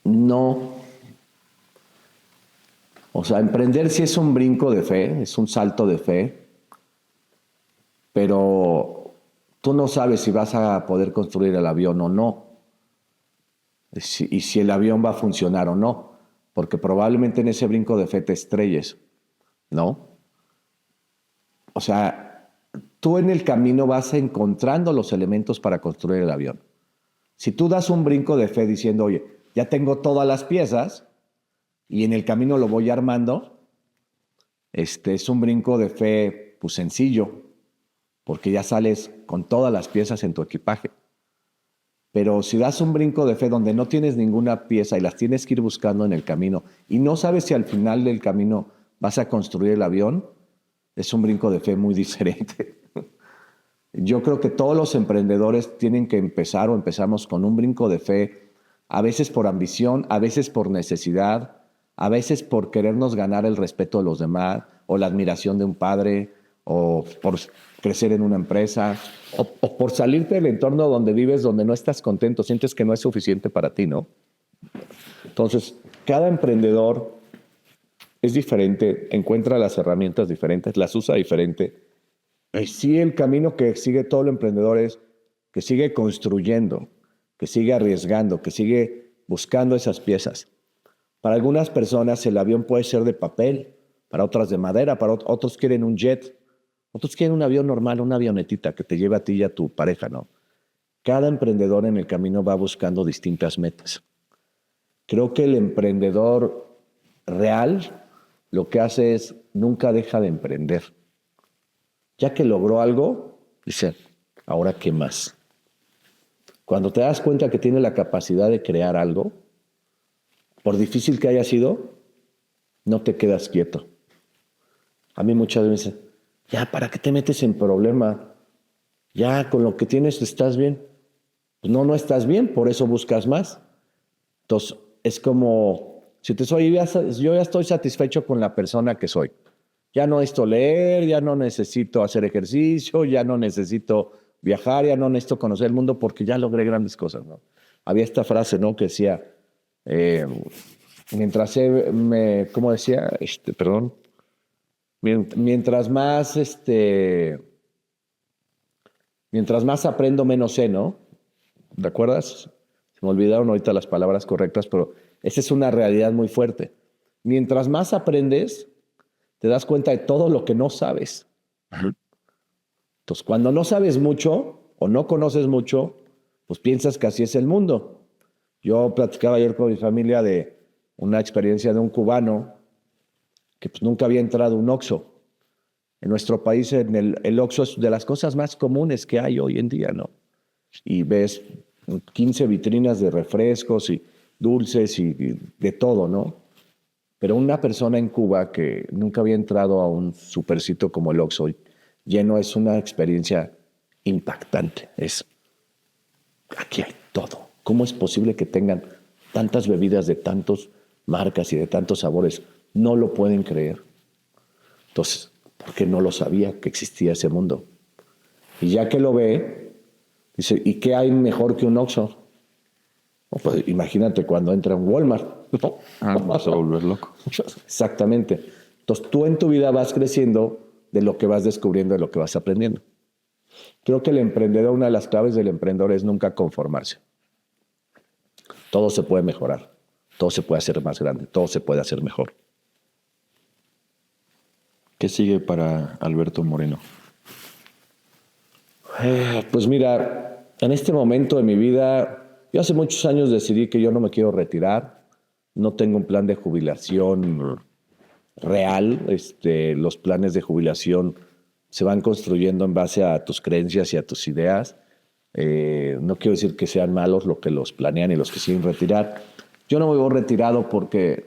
No. O sea, emprender sí es un brinco de fe, es un salto de fe, pero tú no sabes si vas a poder construir el avión o no, y si el avión va a funcionar o no, porque probablemente en ese brinco de fe te estrelles, ¿no? O sea, tú en el camino vas encontrando los elementos para construir el avión. Si tú das un brinco de fe diciendo, oye, ya tengo todas las piezas y en el camino lo voy armando, es un brinco de fe pues sencillo, porque ya sales con todas las piezas en tu equipaje. Pero si das un brinco de fe donde no tienes ninguna pieza y las tienes que ir buscando en el camino y no sabes si al final del camino vas a construir el avión, es un brinco de fe muy diferente. Yo creo que todos los emprendedores tienen que empezar o empezamos con un brinco de fe, a veces por ambición, a veces por necesidad, a veces por querernos ganar el respeto de los demás o la admiración de un padre o por crecer en una empresa o por salirte del entorno donde vives, donde no estás contento, sientes que no es suficiente para ti, ¿no? Entonces, cada emprendedor es diferente, encuentra las herramientas diferentes, las usa diferente. Y sí, el camino que sigue todo el emprendedor es que sigue construyendo, que sigue arriesgando, que sigue buscando esas piezas. Para algunas personas el avión puede ser de papel, para otras de madera, para otros quieren un jet, otros quieren un avión normal, una avionetita que te lleve a ti y a tu pareja, ¿no? Cada emprendedor en el camino va buscando distintas metas. Creo que el emprendedor real lo que hace es nunca deja de emprender. Ya que logró algo, dice, ¿ahora qué más? Cuando te das cuenta que tiene la capacidad de crear algo, por difícil que haya sido, no te quedas quieto. A mí muchas veces me dicen, ya, ¿para qué te metes en problema? Ya, con lo que tienes estás bien. Pues no estás bien, por eso buscas más. Entonces, es como, si te soy, yo ya estoy satisfecho con la persona que soy. Ya no necesito leer, ya no necesito hacer ejercicio, ya no necesito viajar, ya no necesito conocer el mundo porque ya logré grandes cosas, ¿no? Había esta frase, ¿no? Que decía, ¿cómo decía? Perdón. Mientras más aprendo, menos sé, ¿no? ¿Te acuerdas? Se me olvidaron ahorita las palabras correctas, pero esa es una realidad muy fuerte. Mientras más aprendes, te das cuenta de todo lo que no sabes. Entonces, cuando no sabes mucho o no conoces mucho, pues piensas que así es el mundo. Yo platicaba ayer con mi familia de una experiencia de un cubano que pues nunca había entrado a un Oxxo. En nuestro país el Oxxo es de las cosas más comunes que hay hoy en día, ¿no? Y ves 15 vitrinas de refrescos y dulces y de todo, ¿no? Pero una persona en Cuba que nunca había entrado a un supercito como el Oxxo lleno es una experiencia impactante. Aquí hay todo. ¿Cómo es posible que tengan tantas bebidas de tantas marcas y de tantos sabores? No lo pueden creer. Entonces, ¿por qué no lo sabía que existía ese mundo? Y ya que lo ve, dice, ¿y qué hay mejor que un Oxxo? Pues imagínate cuando entra en Walmart. Vas a volver loco. Exactamente. Entonces tú en tu vida vas creciendo de lo que vas descubriendo, de lo que vas aprendiendo. Creo que el emprendedor, una de las claves del emprendedor es nunca conformarse. Todo se puede mejorar, todo se puede hacer más grande, todo se puede hacer mejor. ¿Qué sigue para Alberto Moreno? Pues mira, en este momento de mi vida, yo hace muchos años decidí que yo no me quiero retirar, no tengo un plan de jubilación real. Los planes de jubilación se van construyendo en base a tus creencias y a tus ideas. No quiero decir que sean malos los que los planean y los que siguen retirar. Yo no me voy retirado porque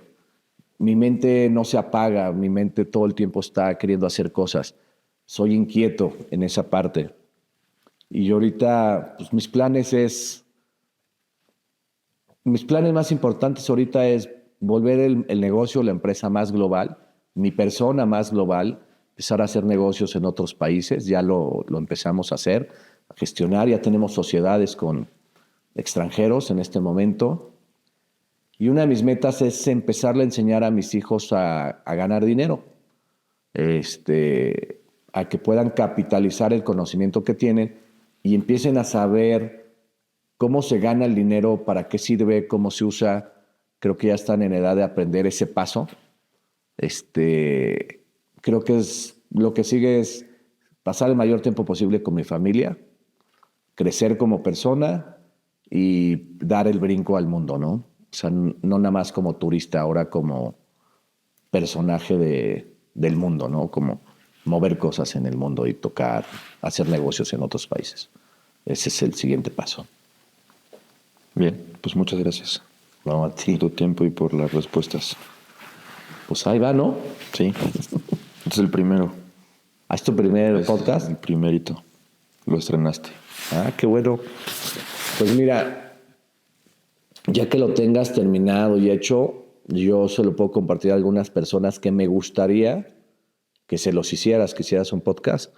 mi mente no se apaga, mi mente todo el tiempo está queriendo hacer cosas. Soy inquieto en esa parte. Y ahorita, pues mis planes más importantes ahorita es volver el negocio, la empresa más global, mi persona más global, empezar a hacer negocios en otros países. Ya lo empezamos a hacer, a gestionar. Ya tenemos sociedades con extranjeros en este momento. Y una de mis metas es empezarle a enseñar a mis hijos a ganar dinero, a que puedan capitalizar el conocimiento que tienen y empiecen a saber cómo se gana el dinero, para qué sirve, cómo se usa, creo que ya están en edad de aprender ese paso. Creo que lo que sigue es pasar el mayor tiempo posible con mi familia, crecer como persona y dar el brinco al mundo, ¿no? O sea, no nada más como turista, ahora como personaje del mundo, ¿no? Como mover cosas en el mundo y tocar, hacer negocios en otros países. Ese es el siguiente paso. Bien, pues muchas gracias No, a ti. por tu tiempo y por las respuestas. Pues ahí va, ¿no? Sí, este es el primero. ¿Haz tu primer Es podcast? el primerito. Lo estrenaste. Ah, qué bueno. Pues mira, ya que lo tengas terminado y hecho, yo se lo puedo compartir a algunas personas que me gustaría que se los hicieras, que hicieras un podcast.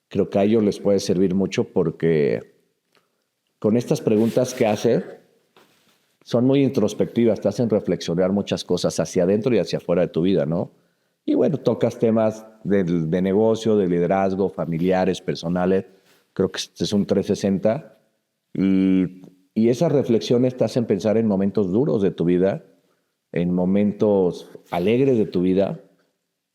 Creo que a ellos les puede servir mucho porque con estas preguntas que hace son muy introspectivas, te hacen reflexionar muchas cosas hacia adentro y hacia afuera de tu vida, ¿no? Y bueno, tocas temas de negocio, de liderazgo, familiares, personales. Creo que este es un 360. Y esas reflexiones te hacen pensar en momentos duros de tu vida, en momentos alegres de tu vida,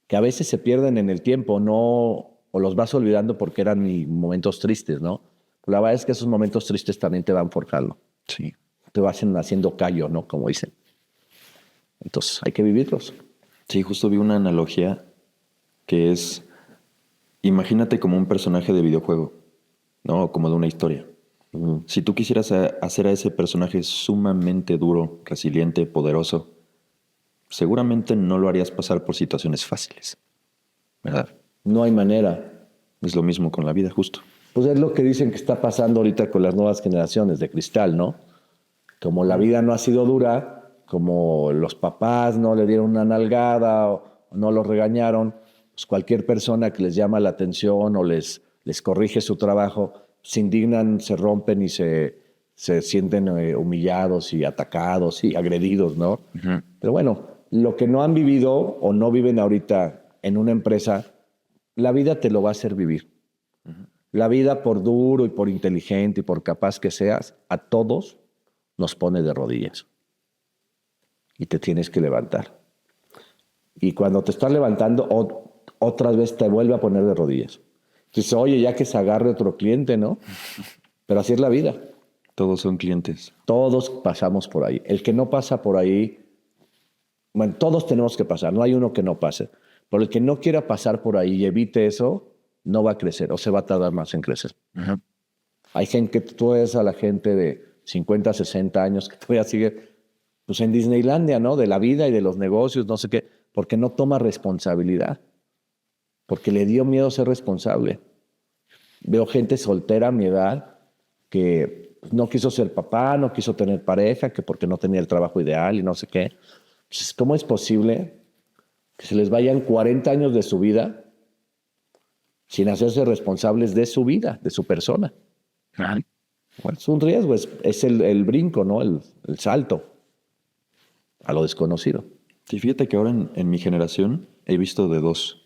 que a veces se pierden en el tiempo, no, o los vas olvidando porque eran momentos tristes, ¿no? La verdad es que esos momentos tristes también te van forjando. Sí. Te vas haciendo callo, ¿no? Como dicen. Entonces, hay que vivirlos. Sí, justo vi una analogía que es, imagínate como un personaje de videojuego, ¿no? Como de una historia. Si tú quisieras hacer a ese personaje sumamente duro, resiliente, poderoso, seguramente no lo harías pasar por situaciones fáciles, ¿verdad? No hay manera. Es lo mismo con la vida, justo. Pues es lo que dicen que está pasando ahorita con las nuevas generaciones de cristal, ¿no? Como la vida no ha sido dura, como los papás no le dieron una nalgada o no los regañaron, pues cualquier persona que les llama la atención o les corrige su trabajo, se indignan, se rompen y se sienten humillados y atacados y agredidos, ¿no? Pero bueno, lo que no han vivido o no viven ahorita en una empresa, la vida te lo va a hacer vivir. La vida, por duro y por inteligente y por capaz que seas, a todos nos pone de rodillas. Y te tienes que levantar. Y cuando te estás levantando, otra vez te vuelve a poner de rodillas. Dices, oye, ya que se agarre otro cliente, ¿no? Pero así es la vida. Todos son clientes. Todos pasamos por ahí. El que no pasa por ahí, bueno, todos tenemos que pasar. No hay uno que no pase. Pero el que no quiera pasar por ahí y evite eso, no va a crecer o se va a tardar más en crecer. Hay gente que tú ves a la gente de 50, 60 años que todavía sigue pues en Disneylandia, ¿no? De la vida y de los negocios, no sé qué, porque no toma responsabilidad, porque le dio miedo ser responsable. Veo gente soltera a mi edad que no quiso ser papá, no quiso tener pareja, que porque no tenía el trabajo ideal y no sé qué. Entonces, ¿cómo es posible que se les vayan 40 años de su vida sin hacerse responsables de su vida, de su persona? Bueno, es un riesgo, es el brinco, ¿no? El salto a lo desconocido. Sí, fíjate que ahora en mi generación he visto de dos.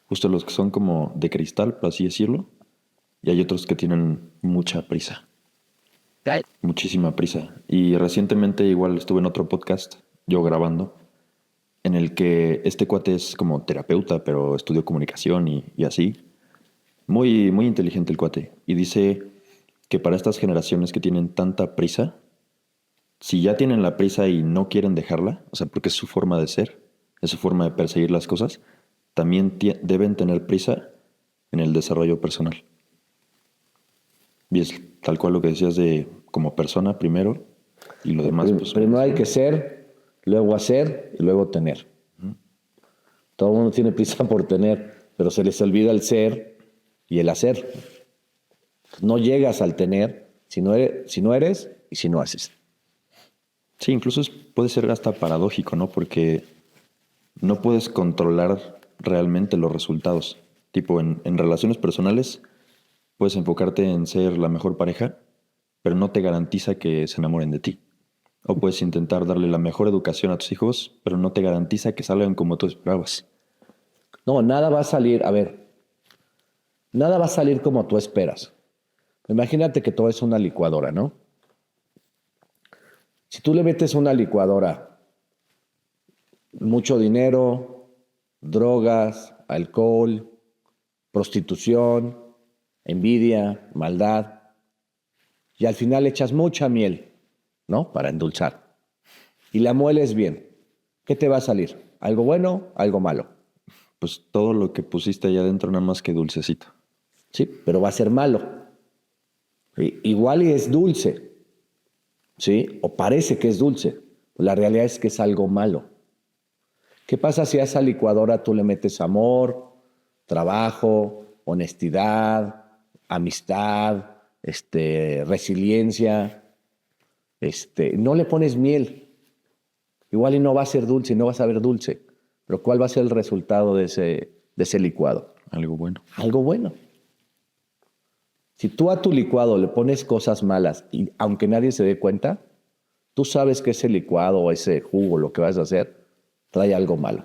Justo los que son como de cristal, por así decirlo, y hay otros que tienen mucha prisa. Muchísima prisa. Y recientemente igual estuve en otro podcast, yo grabando, en el que este cuate es como terapeuta, pero estudió comunicación y así. Muy, muy inteligente el cuate. Y dice que para estas generaciones que tienen tanta prisa, si ya tienen la prisa y no quieren dejarla, o sea, porque es su forma de ser, es su forma de perseguir las cosas, también deben tener prisa en el desarrollo personal. Y es tal cual lo que decías de como persona primero y lo demás. Pues, primero hay que ser, luego hacer y luego tener. Todo el mundo tiene prisa por tener, pero se les olvida el ser y el hacer. No llegas al tener si no eres y si no haces. Sí, incluso puede ser hasta paradójico, ¿no? Porque no puedes controlar realmente los resultados. Tipo, en relaciones personales puedes enfocarte en ser la mejor pareja, pero no te garantiza que se enamoren de ti. O puedes intentar darle la mejor educación a tus hijos, pero no te garantiza que salgan como tú esperabas. No, nada va a salir, nada va a salir como tú esperas. Imagínate que todo es una licuadora, ¿no? Si tú le metes a una licuadora mucho dinero, drogas, alcohol, prostitución, envidia, maldad, y al final echas mucha miel, ¿no? Para endulzar. Y la mueles bien. ¿Qué te va a salir? ¿Algo bueno? ¿Algo malo? Pues todo lo que pusiste allá adentro nada más que dulcecito. Sí, pero va a ser malo. ¿Sí? Igual y es dulce, ¿sí? O parece que es dulce. La realidad es que es algo malo. ¿Qué pasa si a esa licuadora tú le metes amor, trabajo, honestidad, amistad, resiliencia? No le pones miel. Igual y no va a ser dulce, no va a saber dulce. Pero ¿cuál va a ser el resultado de ese licuado? Algo bueno. Algo bueno. Si tú a tu licuado le pones cosas malas, y aunque nadie se dé cuenta, tú sabes que ese licuado o ese jugo, lo que vas a hacer, trae algo malo.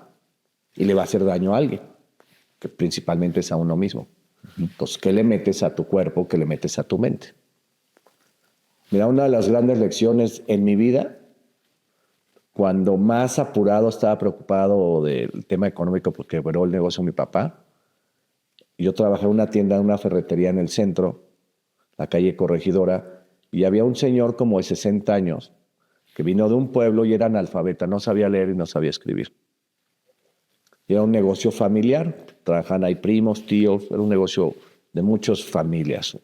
Y le va a hacer daño a alguien, que principalmente es a uno mismo. Entonces, ¿qué le metes a tu cuerpo? ¿Qué le metes a tu mente? Mira, una de las grandes lecciones en mi vida, cuando más apurado estaba preocupado del tema económico, porque quebró el negocio de mi papá, yo trabajé en una tienda, en una ferretería en el centro, la calle Corregidora, y había un señor como de 60 años que vino de un pueblo y era analfabeta, no sabía leer y no sabía escribir. Y era un negocio familiar, trabajaban ahí primos, tíos, era un negocio de muchas familias.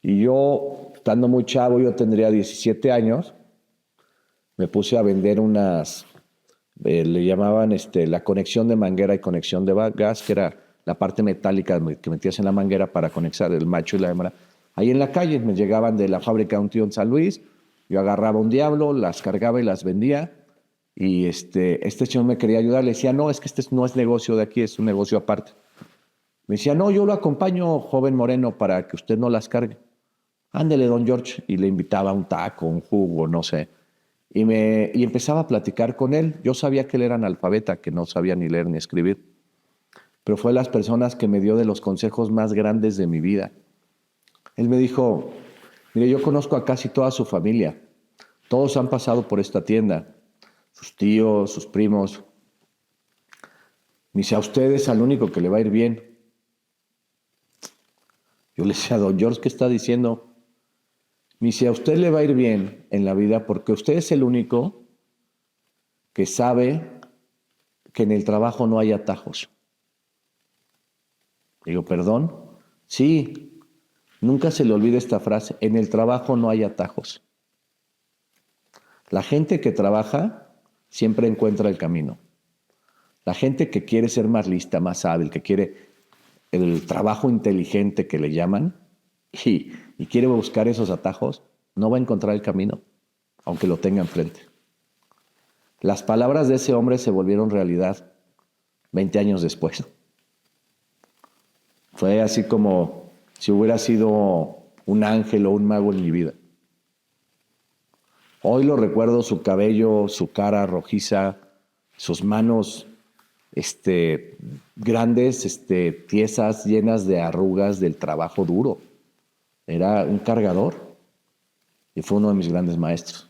Y yo, estando muy chavo, yo tendría 17 años, me puse a vender unas, le llamaban la conexión de manguera y conexión de gas, que era la parte metálica que metías en la manguera para conectar el macho y la hembra. Ahí en la calle me llegaban de la fábrica de un tío en San Luis, yo agarraba un diablo, las cargaba y las vendía. Y este señor me quería ayudar, le decía, no, es que este no es negocio de aquí, es un negocio aparte. Me decía, no, yo lo acompaño, joven moreno, para que usted no las cargue. Ándele, don George. Y le invitaba a un taco, un jugo, no sé. Y empezaba a platicar con él. Yo sabía que él era analfabeta, que no sabía ni leer ni escribir. Pero fue de las personas que me dio de los consejos más grandes de mi vida. Él me dijo, mire, yo conozco a casi toda su familia. Todos han pasado por esta tienda. Sus tíos, sus primos. Me dice, a usted es al único que le va a ir bien. Yo le decía, don George, ¿qué está diciendo? Me dice, a usted le va a ir bien en la vida porque usted es el único que sabe que en el trabajo no hay atajos. Digo, ¿perdón? Sí, nunca se le olvide esta frase, en el trabajo no hay atajos. La gente que trabaja siempre encuentra el camino. La gente que quiere ser más lista, más hábil, que quiere el trabajo inteligente que le llaman y quiere buscar esos atajos, no va a encontrar el camino, aunque lo tenga enfrente. Las palabras de ese hombre se volvieron realidad 20 años después. Fue así como si hubiera sido un ángel o un mago en mi vida. Hoy lo recuerdo, su cabello, su cara rojiza, sus manos grandes, tiesas, llenas de arrugas del trabajo duro. Era un cargador y fue uno de mis grandes maestros.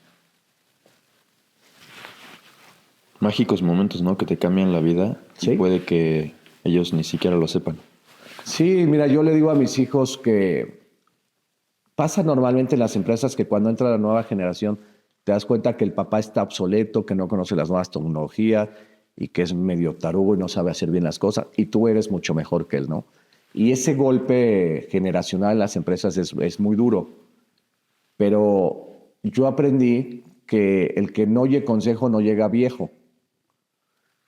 Mágicos momentos, ¿no? Que te cambian la vida Sí. y puede que ellos ni siquiera lo sepan. Sí, mira, yo le digo a mis hijos que pasa normalmente en las empresas que cuando entra la nueva generación te das cuenta que el papá está obsoleto, que no conoce las nuevas tecnologías y que es medio tarugo y no sabe hacer bien las cosas y tú eres mucho mejor que él, ¿no? Y ese golpe generacional en las empresas es muy duro. Pero yo aprendí que el que no oye consejo no llega viejo.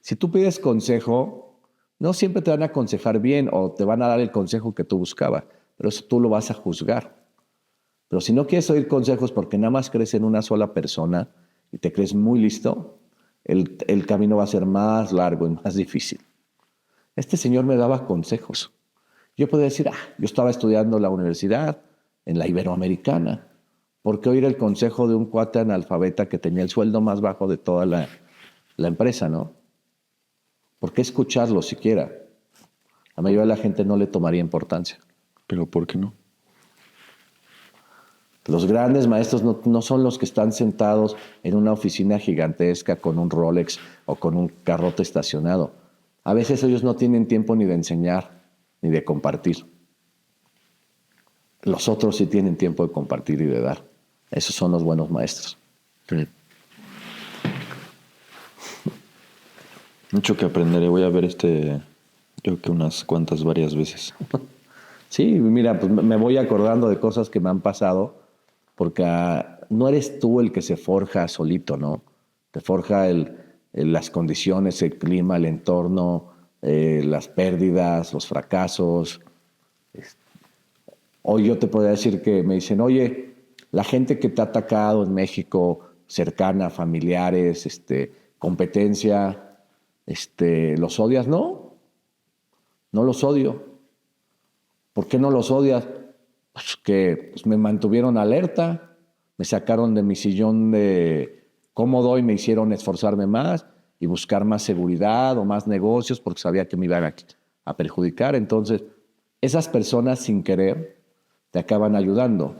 Si tú pides consejo, no siempre te van a aconsejar bien o te van a dar el consejo que tú buscabas, pero eso tú lo vas a juzgar. Pero si no quieres oír consejos porque nada más crees en una sola persona y te crees muy listo, el camino va a ser más largo y más difícil. Este señor me daba consejos. Yo podía decir, yo estaba estudiando en la universidad, en la Iberoamericana. ¿Por qué oír el consejo de un cuate analfabeta que tenía el sueldo más bajo de toda la empresa, no? ¿Por qué escucharlo siquiera? La mayoría de la gente no le tomaría importancia. Pero ¿por qué no? Los grandes maestros no son los que están sentados en una oficina gigantesca con un Rolex o con un carrote estacionado. A veces ellos no tienen tiempo ni de enseñar ni de compartir. Los otros sí tienen tiempo de compartir y de dar. Esos son los buenos maestros. Sí. Mucho que aprender. Voy a ver yo creo que varias veces. Sí, mira, pues me voy acordando de cosas que me han pasado, porque no eres tú el que se forja solito, ¿no? Te forja las condiciones, el clima, el entorno, las pérdidas, los fracasos. Hoy yo te podría decir que me dicen, oye, la gente que te ha atacado en México, cercana, familiares, competencia, ¿los odias? No, no los odio. ¿Por qué no los odias? Pues que me mantuvieron alerta, me sacaron de mi sillón de cómodo y me hicieron esforzarme más y buscar más seguridad o más negocios porque sabía que me iban a perjudicar. Entonces, esas personas sin querer te acaban ayudando.